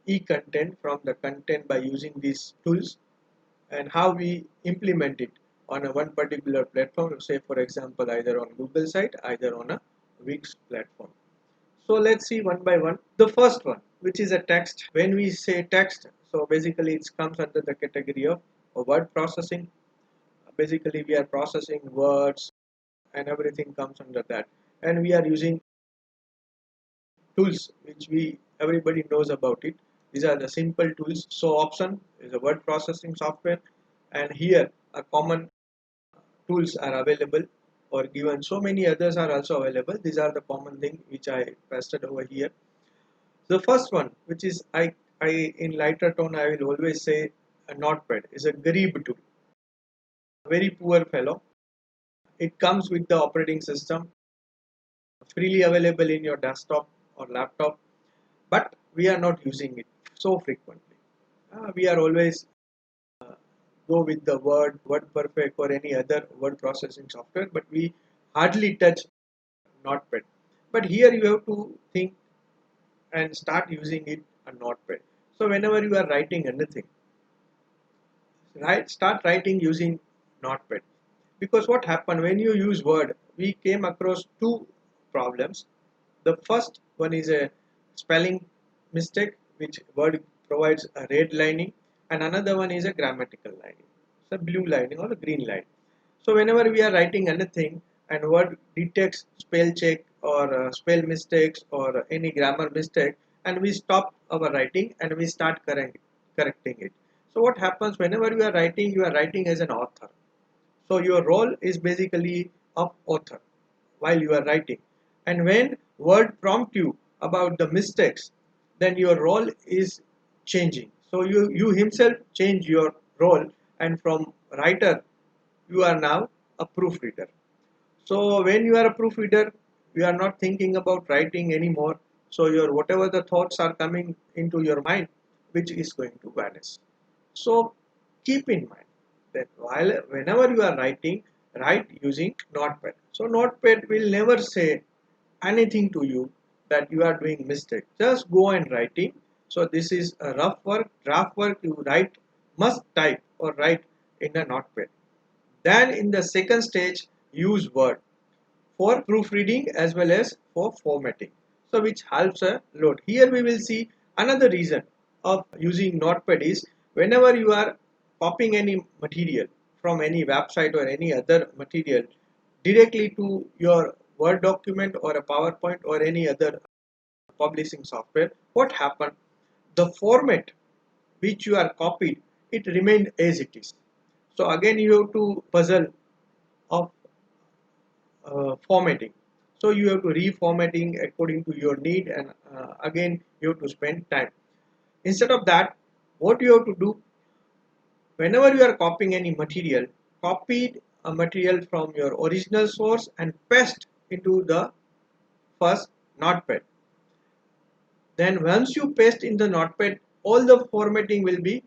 e-content from the content by using these tools. and how we implement it on a one particular platform, say for example either on Google site, either on a Wix platform. So let's see one by one. The first one, which is a text. When we say text, so basically it comes under the category of word processing. Basically we are processing words and everything comes under that, and we are using tools which we everybody knows about it. These are the simple tools. So option is a word processing software, and here a common tools are available or given. So many others are also available. These are the common thing which I pasted over here. The first one, which is I in lighter tone I will always say a notepad, is a garib tool, very poor fellow. It comes with the operating system, freely available in your desktop or laptop, but we are not using it so frequently. We are always go with the WordPerfect or any other word processing software, but we hardly touch Notepad. But here you have to think and start using it a Notepad. So whenever you are writing anything, start writing using Notepad. Because what happened when you use Word, we came across two problems. The first one is a spelling mistake, which Word provides a red lining, and another one is a grammatical lining, so blue lining or a green line. So whenever we are writing anything and Word detects spell check or spell mistakes or any grammar mistake, and we stop our writing and we start correcting it. So what happens whenever you are writing as an author. So your role is basically of author while you are writing. And when Word prompt you about the mistakes, then your role is changing. So you himself change your role, and from writer you are now a proofreader. So when you are a proofreader, you are not thinking about writing anymore. So your whatever the thoughts are coming into your mind, which is going to vanish. So keep in mind that whenever you are writing, write using Notepad. So Notepad will never say anything to you that you are doing mistake. Just go and writing. So this is a rough work, draft work. You write, must type or write in a Notepad. Then in the second stage, use Word for proofreading as well as for formatting. So which helps a lot. Here we will see another reason of using Notepad is whenever you are copying any material from any website or any other material directly to your Word document or a PowerPoint or any other publishing software, what happened? The format which you are copied, it remained as it is. So again you have to puzzle of formatting. So you have to reformatting according to your need, and again you have to spend time. Instead of that, what you have to do whenever you are copying any material, copy a material from your original source and paste into the first notepad. Then once you paste in the notepad, all the formatting will be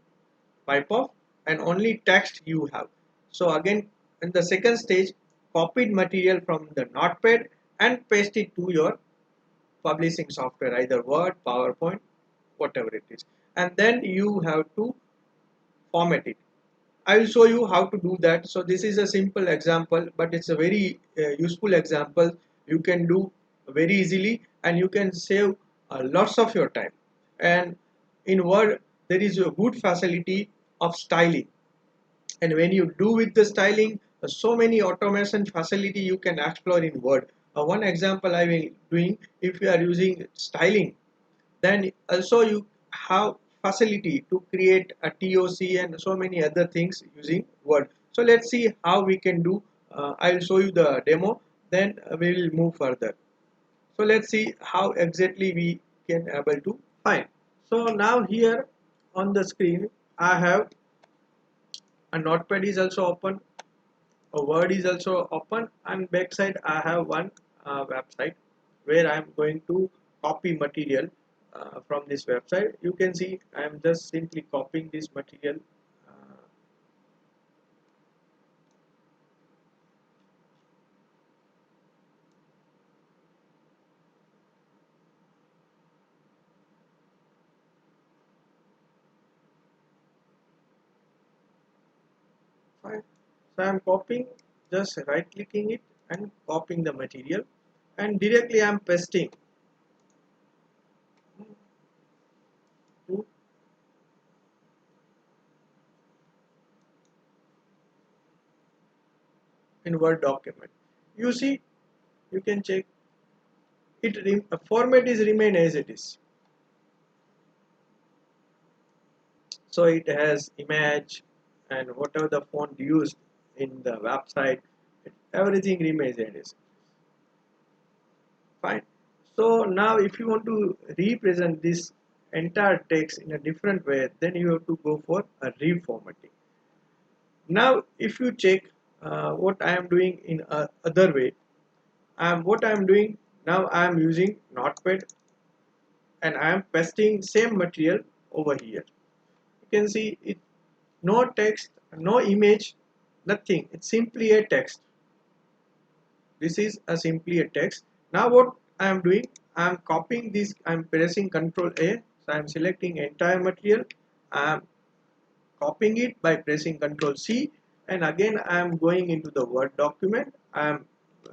wipe off and only text you have. So again, in the second stage, copied material from the notepad and paste it to your publishing software, either Word, PowerPoint, whatever it is. And then you have to format it. I will show you how to do that. So this is a simple example, but it's a very useful example. You can do very easily and you can save lots of your time. And in Word, there is a good facility of styling. And when you do with the styling, so many automation facility you can explore in Word. One example I will doing, if you are using styling, then also you have facility to create a TOC and so many other things using Word. So let's see how we can do. I will show you the demo, then we will move further. So let's see how exactly we can able to find. So now here on the screen I have a notepad is also open, a Word is also open, and backside I have one website where I am going to copy material from this website. You can see I am just simply copying this material. uh, Fine. So I am copying, just right clicking it and copying the material, and directly I am pasting to in Word document. You see, you can check it. Format is remain as it is. So it has image and whatever the font used in the website, everything remains as it is. Fine. So now if you want to represent this entire text in a different way, then you have to go for a reformatting. Now if you check what I am doing in a other way, what I am doing now, I am using Notepad and I am pasting same material over here. You can see it, no text, no image, nothing. It's simply a text. This is a simply a text. Now what I am doing, I am copying this, I am pressing Ctrl A, so I am selecting entire material, I am copying it by pressing Ctrl C, and again I am going into the Word document, I am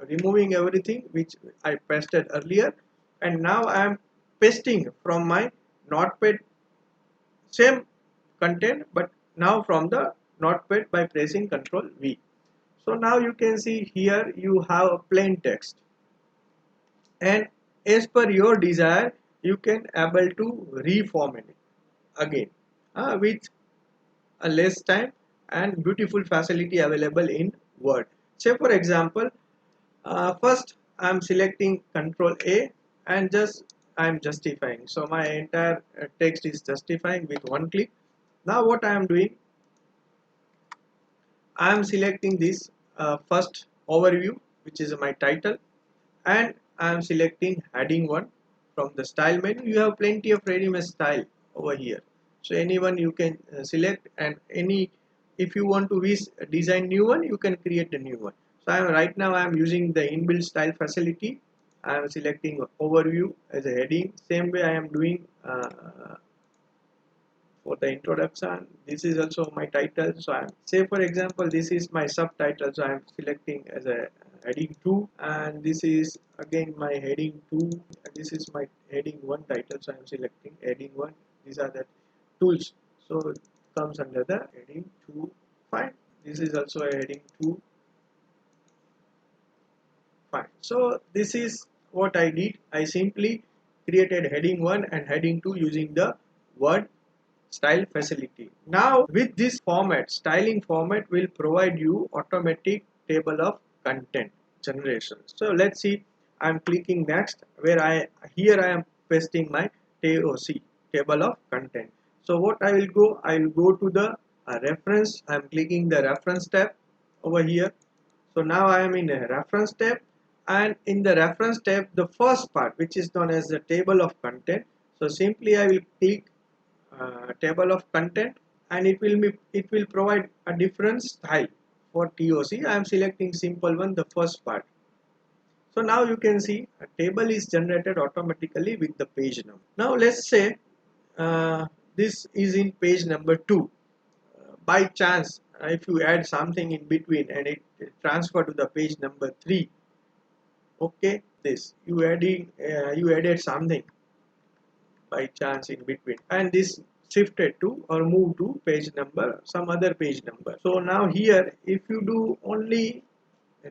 removing everything which I pasted earlier, and now I am pasting from my Notepad same content, but now from the Notepad by pressing Ctrl V. So now you can see here you have a plain text, and as per your desire you can able to reformat it again with a less time and beautiful facility available in Word. Say for example, first I am selecting Control A and just I am justifying. So my entire text is justifying with one click. Now what I am doing, I am selecting this first overview, which is my title, and I am selecting heading 1 from the style menu. You have plenty of ready-made style over here, so anyone you can select, and any, if you want to design new one, you can create a new one. So right now I am using the inbuilt style facility. I am selecting overview as a heading. Same way I am doing for the introduction. This is also my title, so I am, say for example, this is my subtitle, so I am selecting as a heading 2, and this is again my heading 2, and this is my heading 1 title, so I am selecting heading 1. These are the tools, so it comes under the heading 2. Fine. This is also a heading 2. Fine. So this is what I did. I simply created heading 1 and heading 2 using the Word style facility. Now with this format, styling format will provide you automatic table of content generation. So let's see, I'm clicking next, where here I am pasting my TOC, table of content. So what I will go to the reference. I'm clicking the reference tab over here. So now I am in a reference tab, and in the reference tab, the first part, which is known as the table of content. So simply I will click table of content, and it will provide a different style for TOC. I am selecting simple one, the first part. So now you can see a table is generated automatically with the page number. Now let's say this is in page number 2. By chance, if you add something in between and it transfer to the page number 3, okay, this you added something by chance in between, and this shifted to or moved to page number, some other page number. So now here if you do only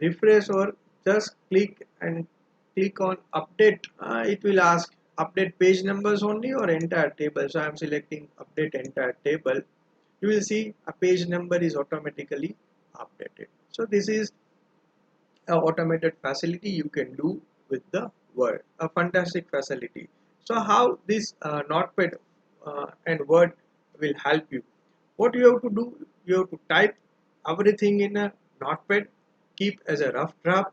refresh or just click on update, it will ask update page numbers only or entire table. So I am selecting update entire table. You will see a page number is automatically updated. So this is a automated facility you can do with the Word, a fantastic facility. So how this Notepad and Word will help you? What you have to do, you have to type everything in a Notepad, keep as a rough draft,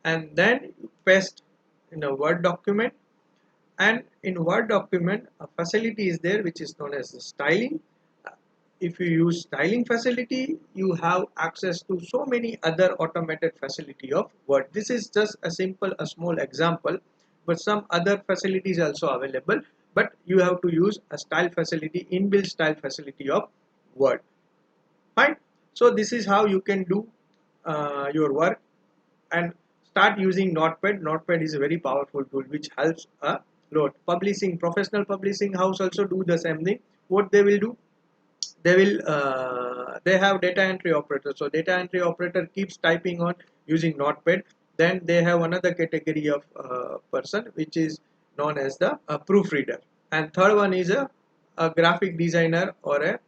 and then you paste in a Word document. And in Word document, a facility is there which is known as the styling. If you use styling facility, you have access to so many other automated facility of Word. This is just a small example, but some other facilities also available, but you have to use a style facility, inbuilt style facility of Word. Fine. So this is how you can do your work and start using Notepad. Notepad is a very powerful tool which helps a lot. Publishing, professional publishing house also do the same thing. What they will do, they have data entry operator. So data entry operator keeps typing on using Notepad. Then they have another category of person which is known as the proofreader, and third one is a graphic designer or a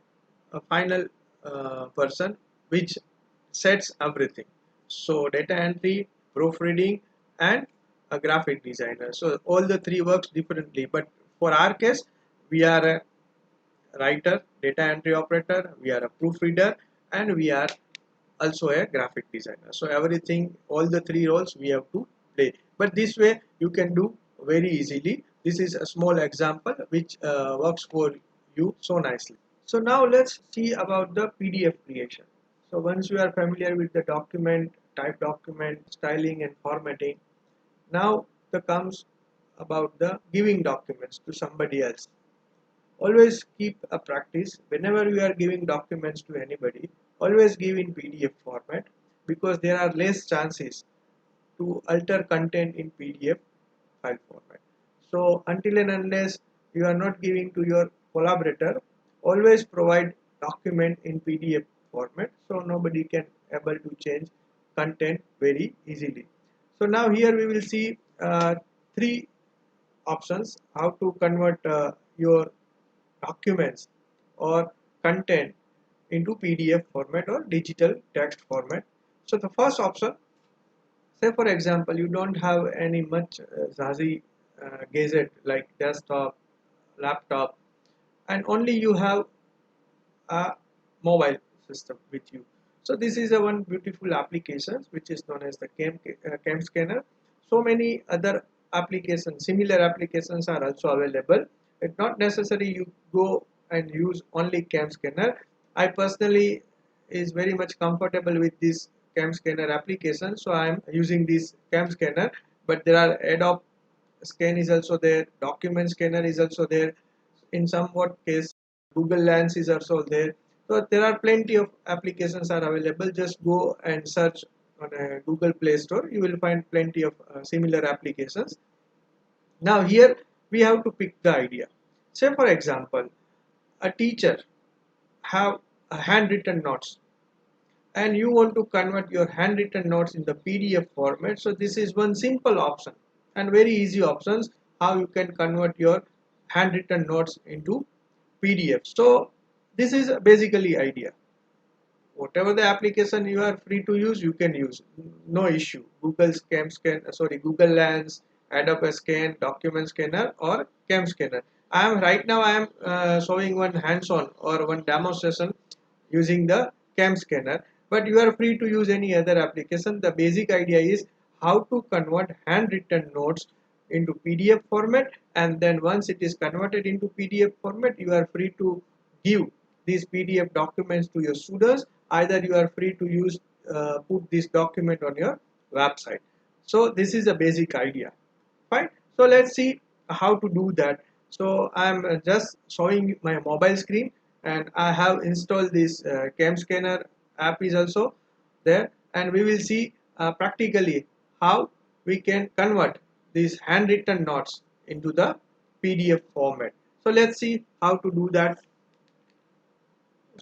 final person which sets everything. So data entry, proofreading, and a graphic designer. So all the three works differently, but for our case we are a writer, data entry operator, we are a proofreader, and we are also a graphic designer. So everything, all the three roles we have to play. But this way you can do very easily. This is a small example which works for you so nicely. So now let's see about the PDF creation. So once you are familiar with the document, type document, styling and formatting, now the comes about the giving documents to somebody else. Always keep a practice whenever you are giving documents to anybody, always give in PDF format, because there are less chances to alter content in PDF file format. So until and unless you are not giving to your collaborator, always provide document in PDF format so nobody can able to change content very easily. So now here we will see three options how to convert your documents or content into PDF format or digital text format. So the first option, say for example you don't have any much Zazi gadget like desktop, laptop, and only you have a mobile system with you. So this is a one beautiful application which is known as the cam scanner. So many other applications, similar applications are also available. It's not necessary you go and use only cam scanner. I personally is very much comfortable with this cam scanner application, so I am using this cam scanner. But there are Adobe scan is also there, document scanner is also there, in somewhat case Google Lens is also there. So there are plenty of applications are available. Just go and search on a Google Play Store, you will find plenty of similar applications. Now here we have to pick the idea. Say for example a teacher have a handwritten notes and you want to convert your handwritten notes in the PDF format. So this is one simple option and very easy options how you can convert your handwritten notes into PDF. So this is basically idea. Whatever the application you are free to use, you can use, no issue. Google Lens, Adobe Scan, Document Scanner, or Cam Scanner. I am showing one hands-on or one demonstration using the Cam Scanner, but you are free to use any other application. The basic idea is how to convert handwritten notes into PDF format, and then once it is converted into PDF format, you are free to give these PDF documents to your students. Either you are free to use put this document on your website. So this is a basic idea. Fine. So let's see how to do that. So I'm just showing my mobile screen, and I have installed this cam scanner app is also there, and we will see practically how we can convert these handwritten notes into the PDF format. So let's see how to do that.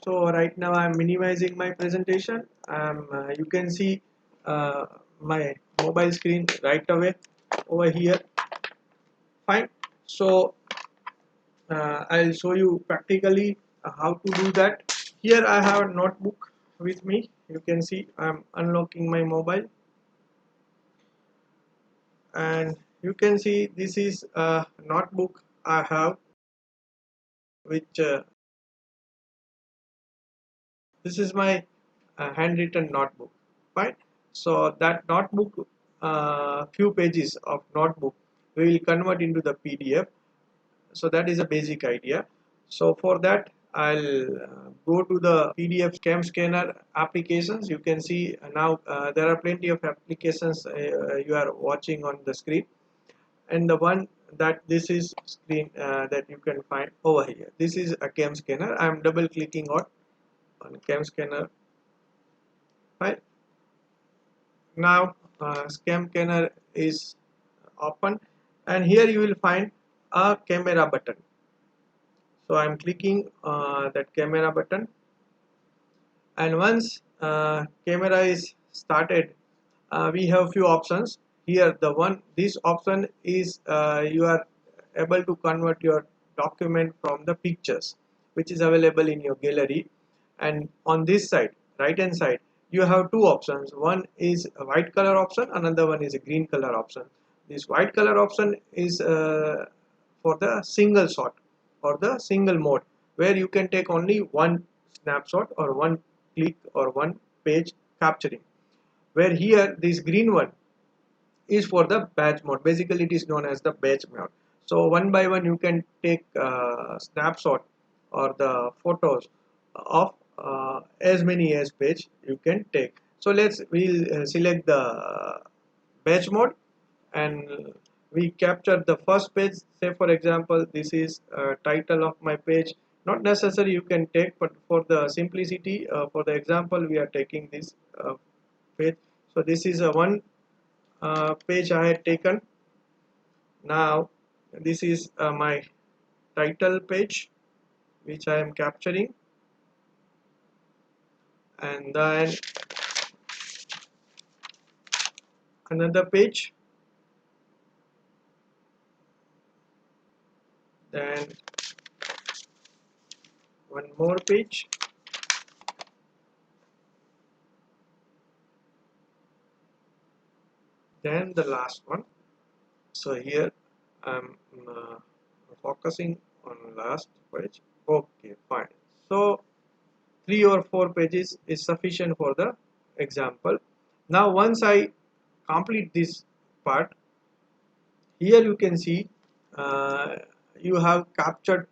So right now I'm minimizing my presentation. You can see my mobile screen right away over here. Fine. So I'll show you practically how to do that. Here I have a notebook with me. You can see I'm unlocking my mobile, and you can see this is a notebook I have, which this is my handwritten notebook. Fine. So that notebook, few pages of notebook we will convert into the PDF. So that is a basic idea. So for that I'll go to the PDF cam scanner applications. You can see now there are plenty of applications you are watching on the screen, and the one that this is screen that you can find over here, this is a cam scanner. I'm double clicking on cam scanner right? Now scan scanner is open, and here you will find a camera button. So I am clicking that camera button, and once camera is started, we have few options here. This option is you are able to convert your document from the pictures which is available in your gallery. And on this side, right hand side, you have two options. One is a white color option, another one is a green color option. This white color option is for the single shot or the single mode, where you can take only one snapshot or one click or one page capturing, where here this green one is for the batch mode. Basically it is known as the batch mode. So one by one you can take snapshot or the photos of as many as page you can take. So we'll select the batch mode, and we capture the first page. Say for example, this is title of my page. Not necessary you can take, but for the simplicity, for the example, we are taking this page. So this is a one page I had taken. Now this is my title page which I am capturing, and then another page, then one more page, then the last one. So here I'm focusing on last page. Okay, fine. So 3 or 4 pages is sufficient for the example. Now once I complete this part, here you can see you have captured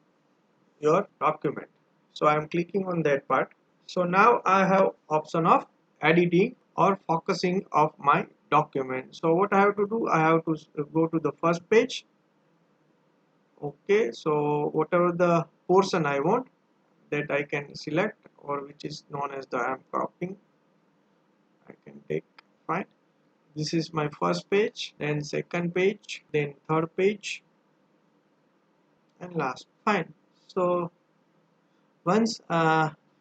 your document. So I am clicking on that part. So now I have option of editing or focusing of my document. So what I have to do, I have to go to the first page. Okay, so whatever the portion I want, that I can select, or which is known as the I am cropping, I can take. Fine. This is my first page, then second page, then third page, and last. Fine. So once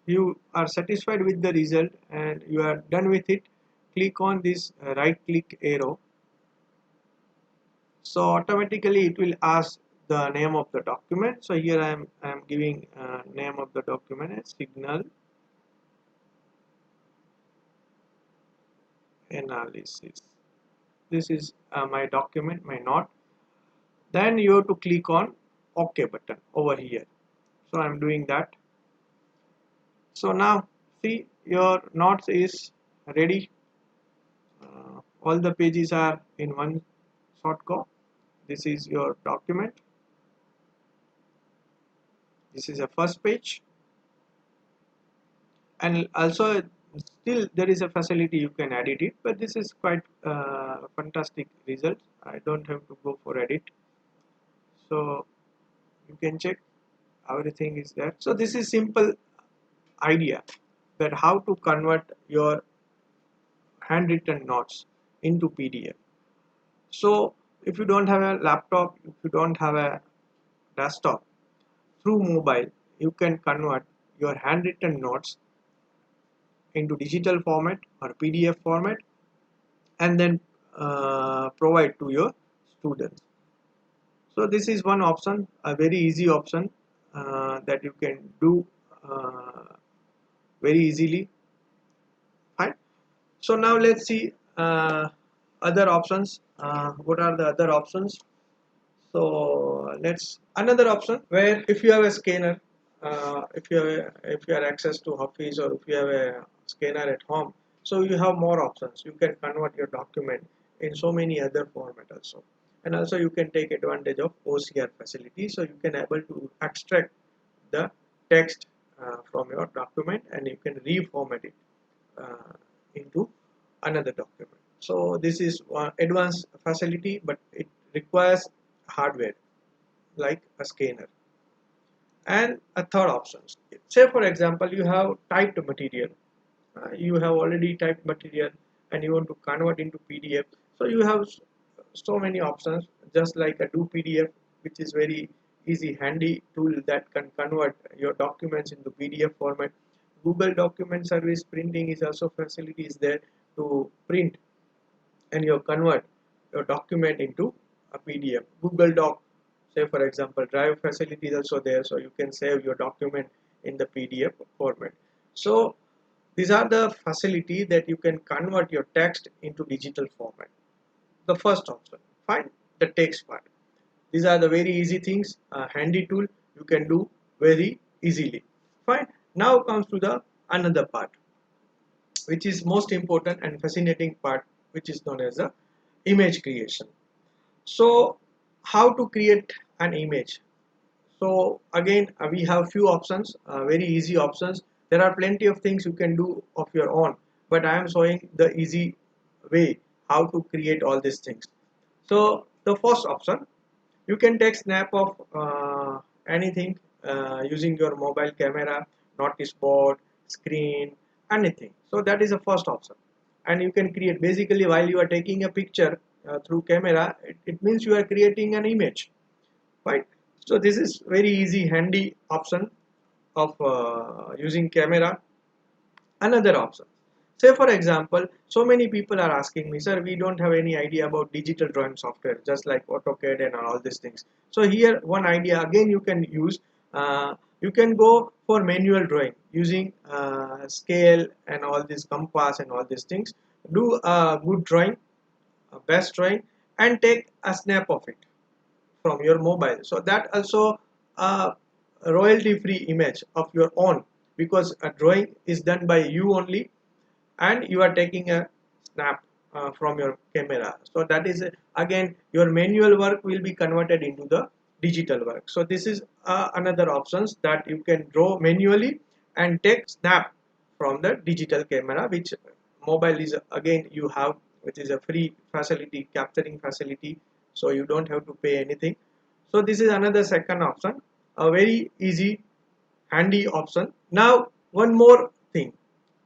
you are satisfied with the result and you are done with it, click on this right click arrow. So automatically it will ask the name of the document. So here I am giving name of the document as signal analysis. This is my document, my note. Then you have to click on OK button over here. So I am doing that. So now see, your notes is ready. All the pages are in one shot go. This is your document. This is a first page, and also still there is a facility you can edit it, but this is quite fantastic result. I don't have to go for edit, so you can check everything is there. So this is simple idea that how to convert your handwritten notes into PDF. So if you don't have a laptop, if you don't have a desktop, through mobile you can convert your handwritten notes into digital format or PDF format, and then provide to your students. So this is one option, a very easy option that you can do very easily. Fine. So now let's see other options. What are the other options? So let's another option where if you have a scanner, if you have access to office, or if you have a scanner at home, so you have more options. You can convert your document in so many other format also, and also you can take advantage of OCR facility. So you can able to extract the text from your document, and you can reformat it into another document. So this is one advanced facility, but it requires hardware like a scanner. And a third option, say for example you have typed material, you have already typed material and you want to convert into PDF. So you have so many options, just like a do PDF, which is very easy, handy tool that can convert your documents into PDF format. Google Document Service printing is also facility is there to print and you convert your document into a PDF. Google Doc, say for example, Drive facility is also there, so you can save your document in the PDF format. So these are the facility that you can convert your text into digital format. The first option, fine, the text part. These are the very easy things, a handy tool you can do very easily. Fine. Now comes to the another part, which is most important and fascinating part, which is known as the image creation. So how to create an image? So again, we have few options, very easy options. There are plenty of things you can do of your own, but I am showing the easy way how to create all these things. So the first option, you can take snap of anything using your mobile camera, notice board, screen, anything. So that is the first option, and you can create basically while you are taking a picture through camera. It means you are creating an image, right? So this is very easy, handy option of using camera. Another option, say for example, so many people are asking me, sir, we don't have any idea about digital drawing software just like AutoCAD and all these things. So here one idea again you can use, you can go for manual drawing using scale and all this compass and all these things. Do a good drawing, a best drawing, and take a snap of it from your mobile. So that also a royalty free image of your own, because a drawing is done by you only and you are taking a snap from your camera. So that is again your manual work will be converted into the digital work. So this is another options that you can draw manually and take snap from the digital camera, which mobile is again you have, which is a free facility, capturing facility, so you don't have to pay anything. So this is another second option, a very easy, handy option. Now one more thing,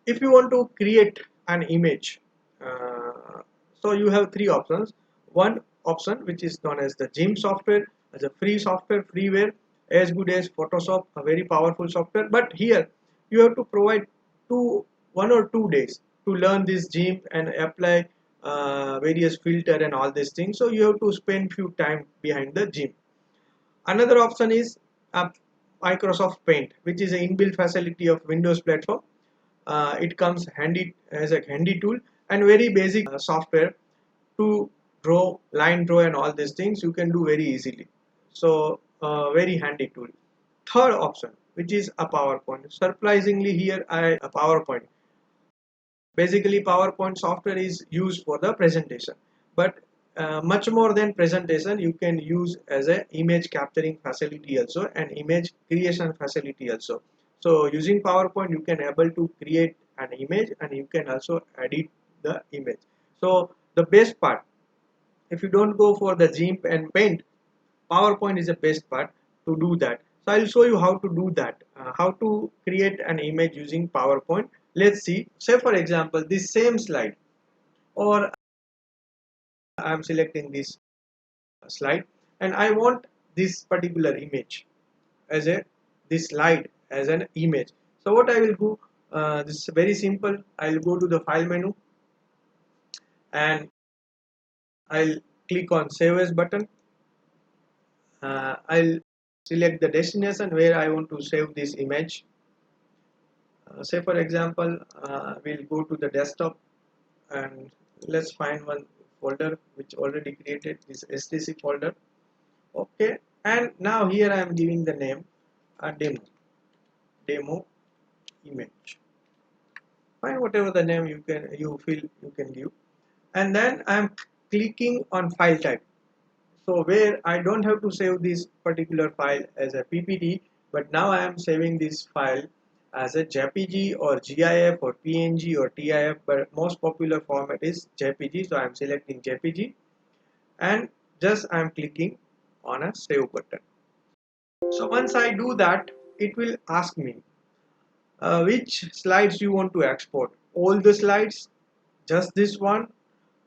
if you want to create an image, so you have three options. One option which is known as the GIMP software, as a free software, freeware, as good as Photoshop, a very powerful software. But here you have to provide 1 or 2 days to learn this GIMP and apply various filter and all these things. So you have to spend few time behind the GIMP. Another option is Microsoft Paint, which is an inbuilt facility of Windows platform. It comes handy as a handy tool and very basic software to draw, line draw and all these things you can do very easily. So very handy tool. Third option, which is a PowerPoint. Surprisingly here a PowerPoint. Basically PowerPoint software is used for the presentation, but much more than presentation, you can use as a image capturing facility also and image creation facility also. So using PowerPoint you can able to create an image and you can also edit the image. So the best part, if you don't go for the GIMP and Paint, PowerPoint is the best part to do that. So I'll show you how to do that, how to create an image using PowerPoint. Let's see. Say for example, this same slide, or I'm selecting this slide, and I want this particular image as a this slide as an image. So what I will do, this is very simple. I'll go to the file menu and I'll click on Save As button. I'll select the destination where I want to save this image. Say for example, we'll go to the desktop and let's find one folder which already created, this STC folder. Okay, and now here I am giving the name a demo image. Find whatever the name you feel you can give, and then I am clicking on file type. So where I don't have to save this particular file as a PPT, but now I am saving this file as a JPG or GIF or PNG or TIF, but most popular format is JPG. So I am selecting JPG and just I am clicking on a save button. So once I do that, it will ask me which slides you want to export. all the slides, just this one.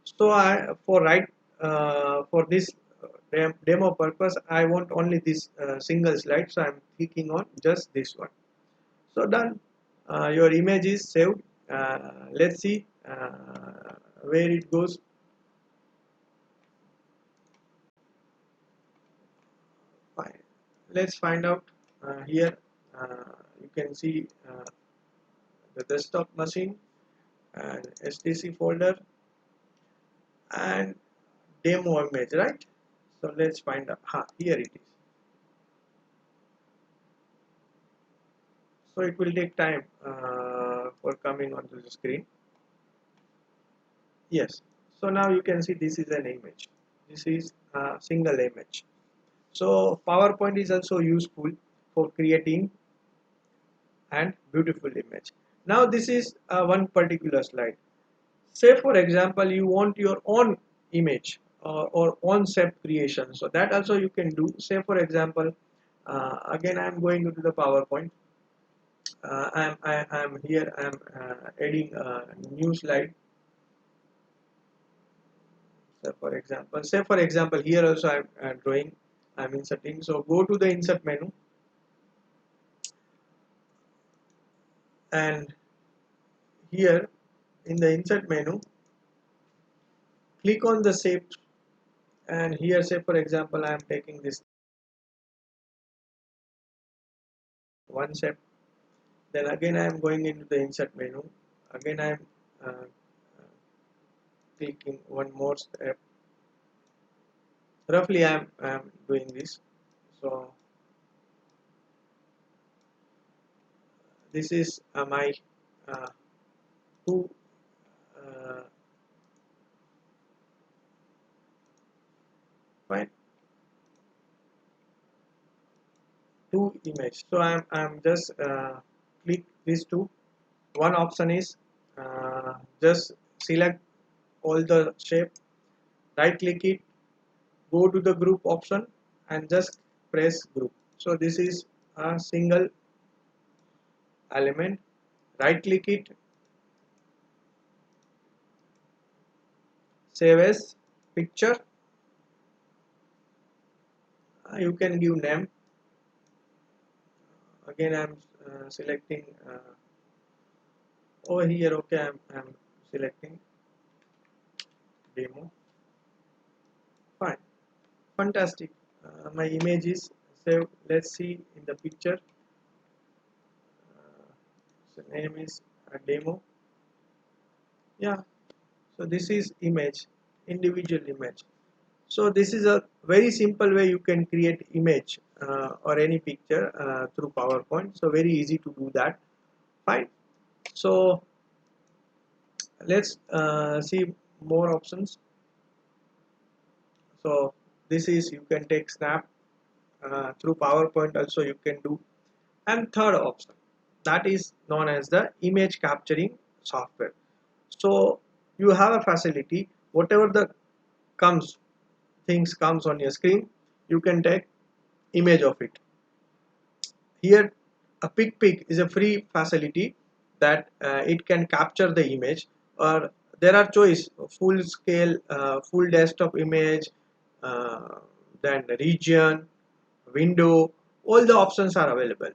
So for this demo purpose, I want only this single slide, so I'm clicking on just this one. So done. Your image is saved. Let's see where it goes. Fine. Let's find out here. You can see the desktop machine and STC folder and demo image, right? So let's find out. Here it is. So it will take time for coming onto the screen. Yes. So now you can see this is an image. This is a single image. So PowerPoint is also useful for creating and beautiful image. Now this is one particular slide. Say for example you want your own image or own set creation. So that also you can do. Say for example, again I am going into the PowerPoint. I'm here. I'm adding a new slide. So for example, here also I'm drawing. I'm inserting. So go to the insert menu and here in the insert menu, click on the shape and here say for example I am taking this one shape. Then again I am going into the insert menu. Again I am uh, clicking one more step. Roughly I am doing this. So this is my uh, two uh, fine two image. So I'm just click these two. One option is just select all the shape, right click it, go to the group option and just press group. So this is a single element, right click it, save as picture. You can give name. Again I'm selecting over here. Okay, I'm selecting demo. Fine, fantastic. My image is saved. Let's see in the picture. So name is a demo. Yeah, so this is image, individual image. So this is a very simple way you can create image or any picture through PowerPoint. So very easy to do that. Fine. So let's see more options. So this is you can take snap through PowerPoint also you can do. And third option, that is known as the image capturing software. So you have a facility, whatever the comes things comes on your screen, you can take image of it. Here a pick is a free facility that it can capture the image, or there are choice full scale, full desktop image, uh, then region, window, all the options are available.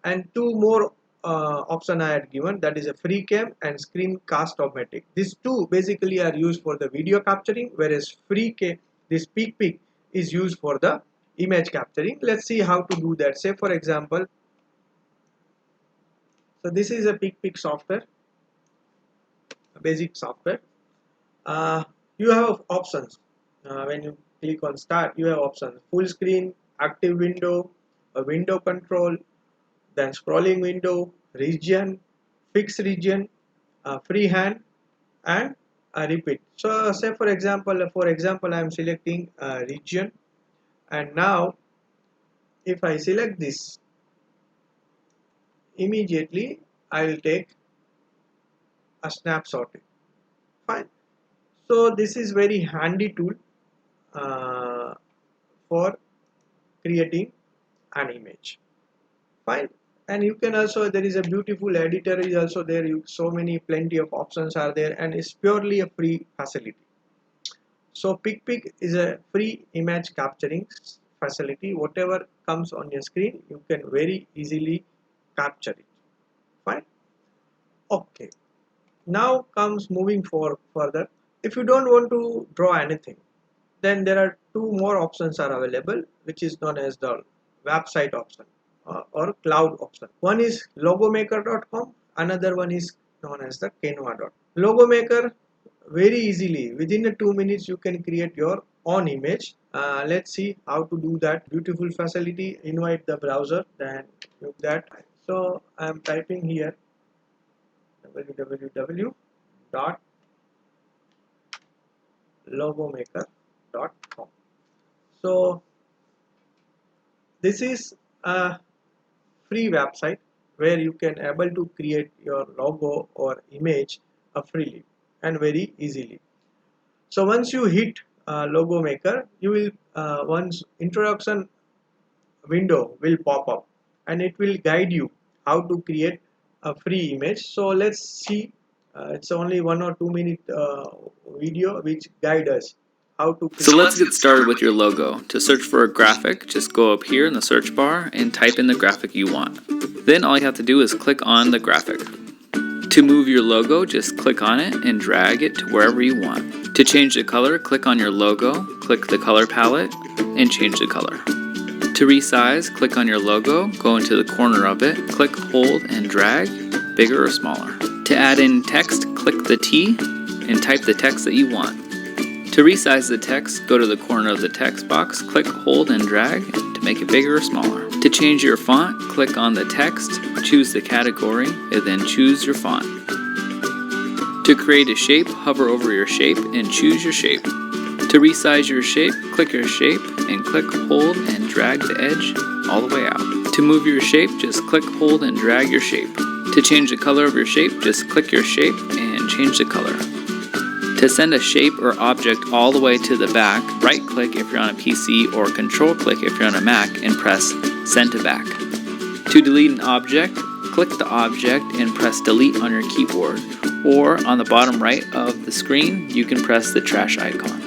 And two more option I had given, that is a free cam and screencast-o-matic. These two basically are used for the video capturing, whereas free cam, this pick is used for the image capturing. Let's see how to do that. Say for example, so this is a pick software, a basic software. You have options. When you click on start, you have options: full screen, active window, a window control, then scrolling window, region, fixed region, freehand, and repeat. So say for example, I am selecting region, and now if I select this, immediately I will take a snapshot. Fine. So this is very handy tool uh, for creating an image. Fine. And you can also, there is a beautiful editor is also there. So many plenty of options are there, and it's purely a free facility. So PicPic is a free image capturing facility. Whatever comes on your screen, you can very easily capture it. Fine. Okay. Now comes moving further. If you don't want to draw anything, then there are two more options are available, which is known as the website option or cloud option. One is logomaker.com, another one is known as the Canva. Logomaker, very easily within a 2 minutes you can create your own image. Let's see how to do that. Beautiful facility. Invite the browser, then do that. So I am typing here www.logomaker.com. So this is a free website where you can able to create your logo or image freely and very easily. So once you hit logo maker, you will once introduction window will pop up and it will guide you how to create a free image. So let's see. It's only 1 or 2 minute video which guide us how to create. So let's get started with your logo. To search for a graphic, just go up here in the search bar and type in the graphic you want. Then all you have to do is click on the graphic. To move your logo, just click on it and drag it to wherever you want. To change the color, click on your logo, click the color palette, and change the color. To resize, click on your logo, go into the corner of it, click, hold, and drag, bigger or smaller. To add in text, click the T and type the text that you want. To resize the text, go to the corner of the text box, click, hold, and drag to make it bigger or smaller. To change your font, click on the text, choose the category, and then choose your font. To create a shape, hover over your shape and choose your shape. To resize your shape, click your shape and click, hold, and drag the edge all the way out. To move your shape, just click, hold, and drag your shape. To change the color of your shape, just click your shape and change the color. To send a shape or object all the way to the back, right-click if you're on a PC or control-click if you're on a Mac and press Send to Back. To delete an object, click the object and press Delete on your keyboard, or on the bottom right of the screen, you can press the trash icon.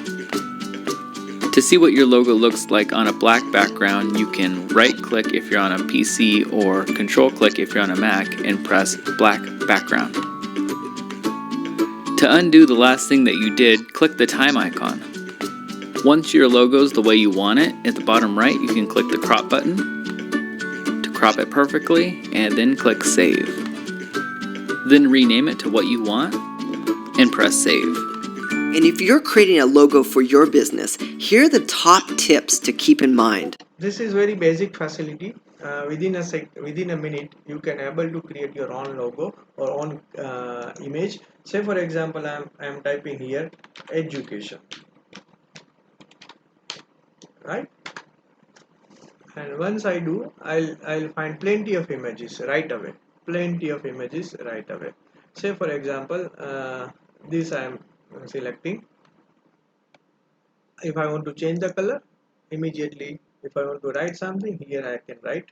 To see what your logo looks like on a black background, you can right-click if you're on a PC or control-click if you're on a Mac and press Black Background. To undo the last thing that you did, click the time icon. Once your logo's the way you want it, at the bottom right you can click the crop button to crop it perfectly and then click save. Then rename it to what you want and press save. And if you're creating a logo for your business, here are the top tips to keep in mind. This is very basic facility. Within a minute you can able to create your own logo or own image. Say for example, I'm typing here education, right? And once I do, I'll find plenty of images right away. Say for example, this I am selecting. If I want to change the color, immediately if I want to write something, here I can write.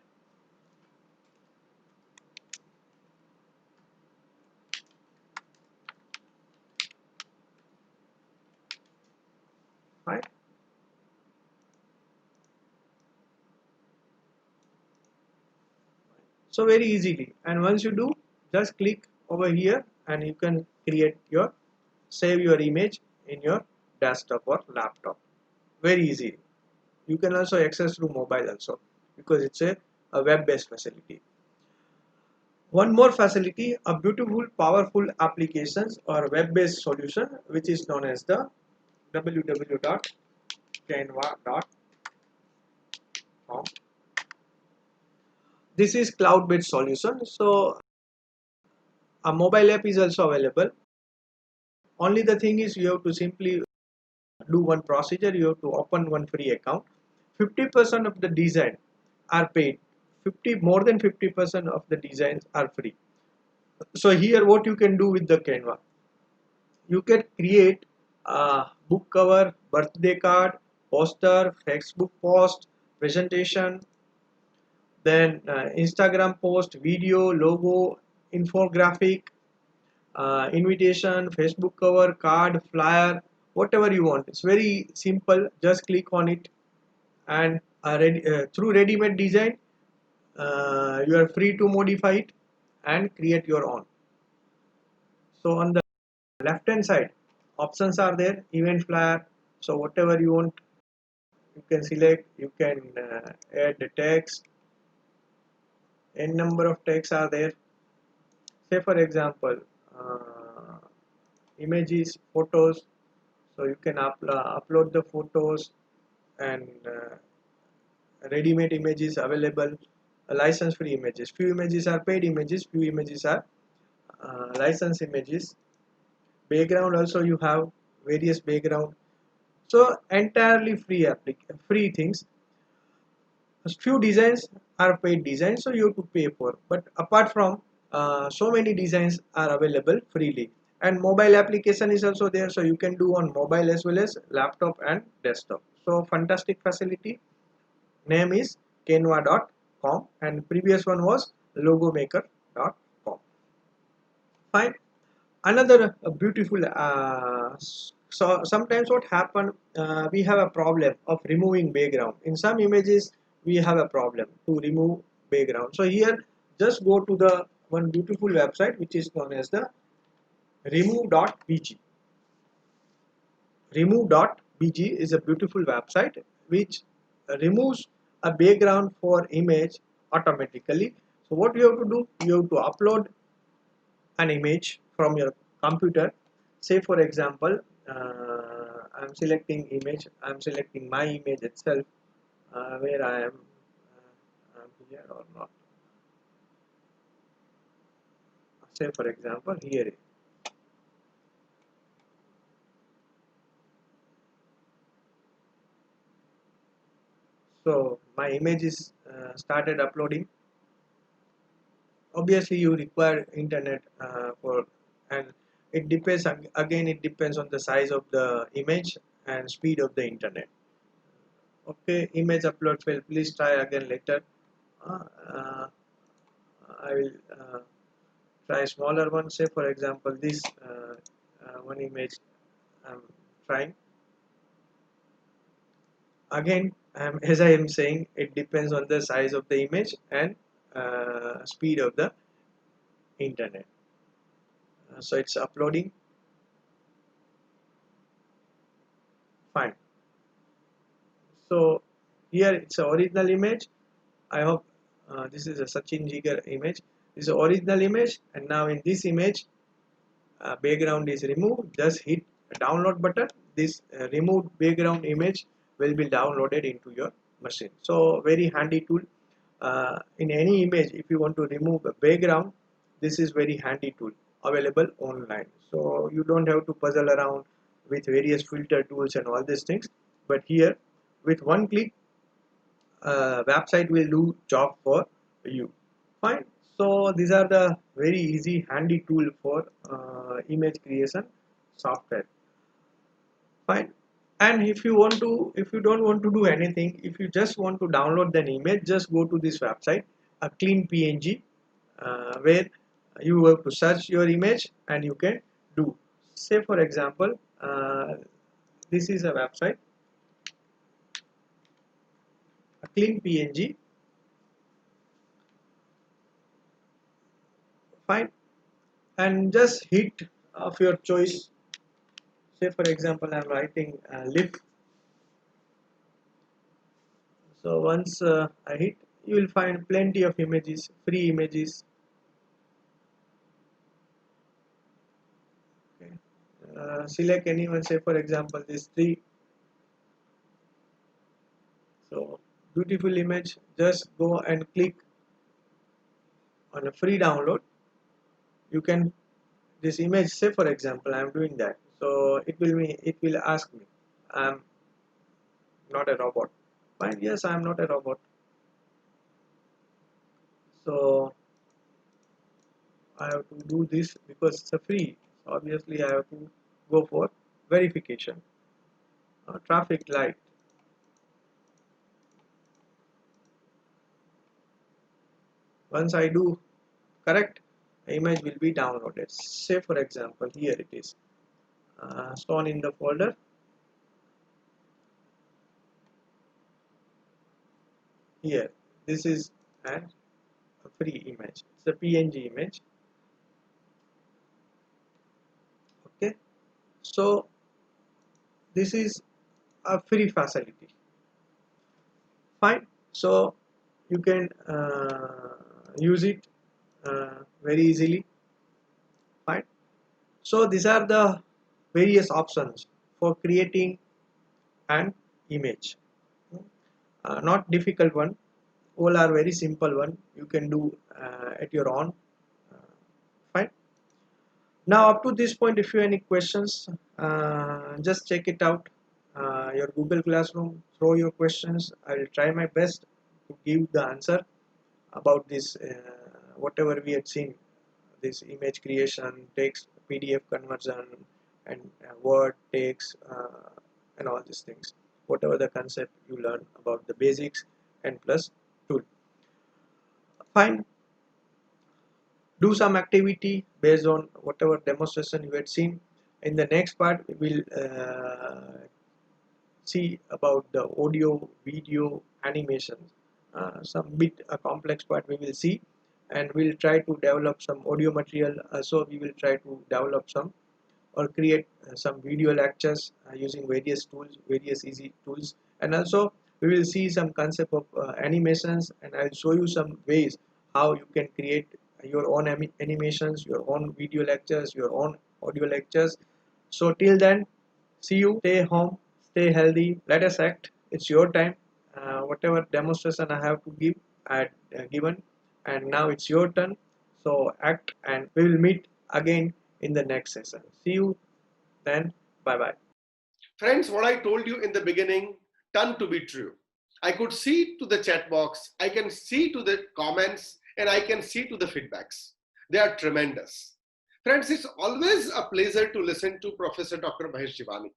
Right. So very easily, and once you do, just click over here and you can save your image in your desktop or laptop. Very easy. You can also access through mobile also, because it's a web-based facility. One more facility, a beautiful powerful applications or web-based solution, which is known as the www.canva.com. This is cloud-based solution. So a mobile app is also available. Only the thing is, you have to simply do one procedure. You have to open one free account. 50% of the design are paid. 50% of the designs are free. So here what you can do with the Canva, you can create a book cover, birthday card, poster, Facebook post, presentation, then Instagram post, video, logo, infographic, invitation, Facebook cover, card, flyer, whatever you want. It's very simple. Just click on it, and through ready-made design, you are free to modify it and create your own. So on the left hand side, options are there. Event flyer. So whatever you want, you can select. You can add the text. N number of texts are there. Say for example, images, photos. So you can upload the photos, and ready-made images available, license-free images. Few images are paid images, few images are license images. Background also you have various background. So entirely free things. Few designs are paid designs, so you have to pay for. But apart from so many designs are available freely. And mobile application is also there, so you can do on mobile as well as laptop and desktop. So fantastic facility. Name is canva.com, and previous one was logomaker.com. Fine. Another beautiful so sometimes what happen, we have a problem of removing background. In some images we have a problem to remove background. So here just go to the one beautiful website which is known as the remove.bg. Remove.bg is a beautiful website which removes a background for image automatically. So what you have to do, you have to upload an image from your computer. Say for example, I'm selecting image, I'm selecting my image itself, where I am, I'm here or not. Say for example here. So my image is started uploading. Obviously you require internet for, and it depends, again it depends on the size of the image and speed of the internet. Okay, image upload failed, please try again later. uh, I will try smaller one. Say for example this one image I'm trying. Again as I am saying, it depends on the size of the image and speed of the internet. So it's uploading. Fine. So here it's a original image. I hope this is a Sachin Jigar image. This is the original image, and now in this image background is removed. Just hit download button. This removed background image will be downloaded into your machine. So very handy tool. In any image, if you want to remove a background, this is very handy tool available online. So you don't have to puzzle around with various filter tools and all these things. But here, with one click, website will do job for you. Fine. So these are the very easy handy tool for image creation software. Fine. And if you want to, if you don't want to do anything, if you just want to download an image, just go to this website, a clean png, where you have to search your image and you can do. Say for example, this is a website, a clean png. Fine. And just hit of your choice. Say for example I'm writing lift. So once I hit, you will find plenty of images, free images. Okay. Select anyone, say for example this tree. So beautiful image, just go and click on a free download. You can, this image, say for example I'm doing that, so it will ask me, I'm not a robot. Fine, yes, I'm not a robot. So I have to do this because it's a free. So obviously I have to go for verification. Traffic light. Once I do correct, the image will be downloaded. Say for example, here it is shown in the folder. Here, this is a free image. It's a PNG image. Okay, so this is a free facility. Fine. So you can use it very easily. Fine. So these are the various options for creating an image. Not difficult one. All are very simple one. You can do at your own. Fine. Now up to this point, if you have any questions, just check it out. Your Google Classroom. Throw your questions. I will try my best to give the answer about this whatever we had seen, this image creation, text PDF conversion, and word, text, and all these things, whatever the concept you learn about the basics and plus tool. Fine. Do some activity based on whatever demonstration you had seen. In the next part we will see about the audio, video, animation. Some bit a complex part we will see, and we'll try to develop some audio material. So we will try to develop some or create some video lectures using various tools, various easy tools, and also we will see some concept of animations, and I'll show you some ways how you can create your own animations, your own video lectures, your own audio lectures. So till then, see you. Stay home, stay healthy. Let us act. It's your time. Whatever demonstration I have to give, I had given, and now it's your turn. So act, and we will meet again in the next session. See you then. Bye bye. Friends, what I told you in the beginning turned to be true. I could see to the chat box, I can see to the comments, and I can see to the feedbacks. They are tremendous. Friends, it's always a pleasure to listen to Professor Dr. Mahesh Jivani.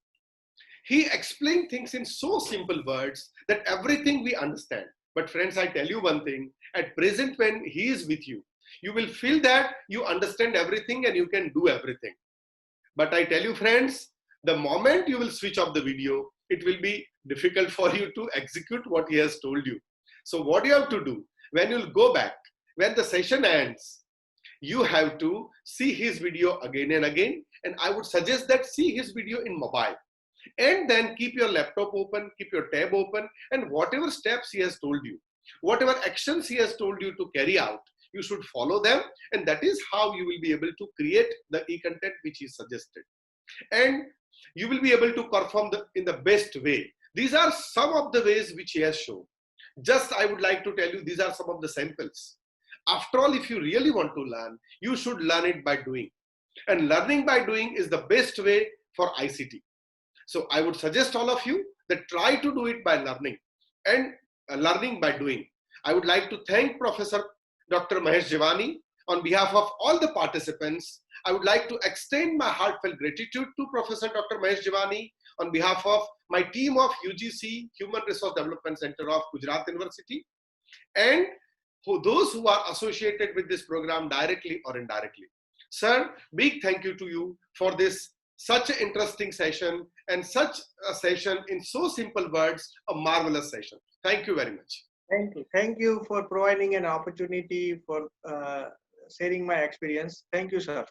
He explained things in so simple words that everything we understand. But friends, I tell you one thing, at present when he is with you, you will feel that you understand everything and you can do everything. But I tell you friends, the moment you will switch off the video, it will be difficult for you to execute what he has told you. So what you have to do, when you'll go back, when the session ends, you have to see his video again and again. And I would suggest that see his video in mobile. And then keep your laptop open, keep your tab open, and whatever steps he has told you, whatever actions he has told you to carry out, you should follow them, and that is how you will be able to create the e-content which is suggested. And you will be able to perform in the best way. These are some of the ways which he has shown. Just I would like to tell you, these are some of the samples. After all, if you really want to learn, you should learn it by doing. And learning by doing is the best way for ICT. So I would suggest all of you that try to do it by learning and learning by doing. I would like to thank Professor Dr. Mahesh Jivani on behalf of all the participants. I would like to extend my heartfelt gratitude to Professor Dr. Mahesh Jivani on behalf of my team of UGC Human Resource Development Center of Gujarat University, and those who are associated with this program directly or indirectly. Sir, big thank you to you for this such an interesting session, and such a session in so simple words, a marvelous session. Thank you very much. Thank you. Thank you for providing an opportunity for sharing my experience. Thank you, sir.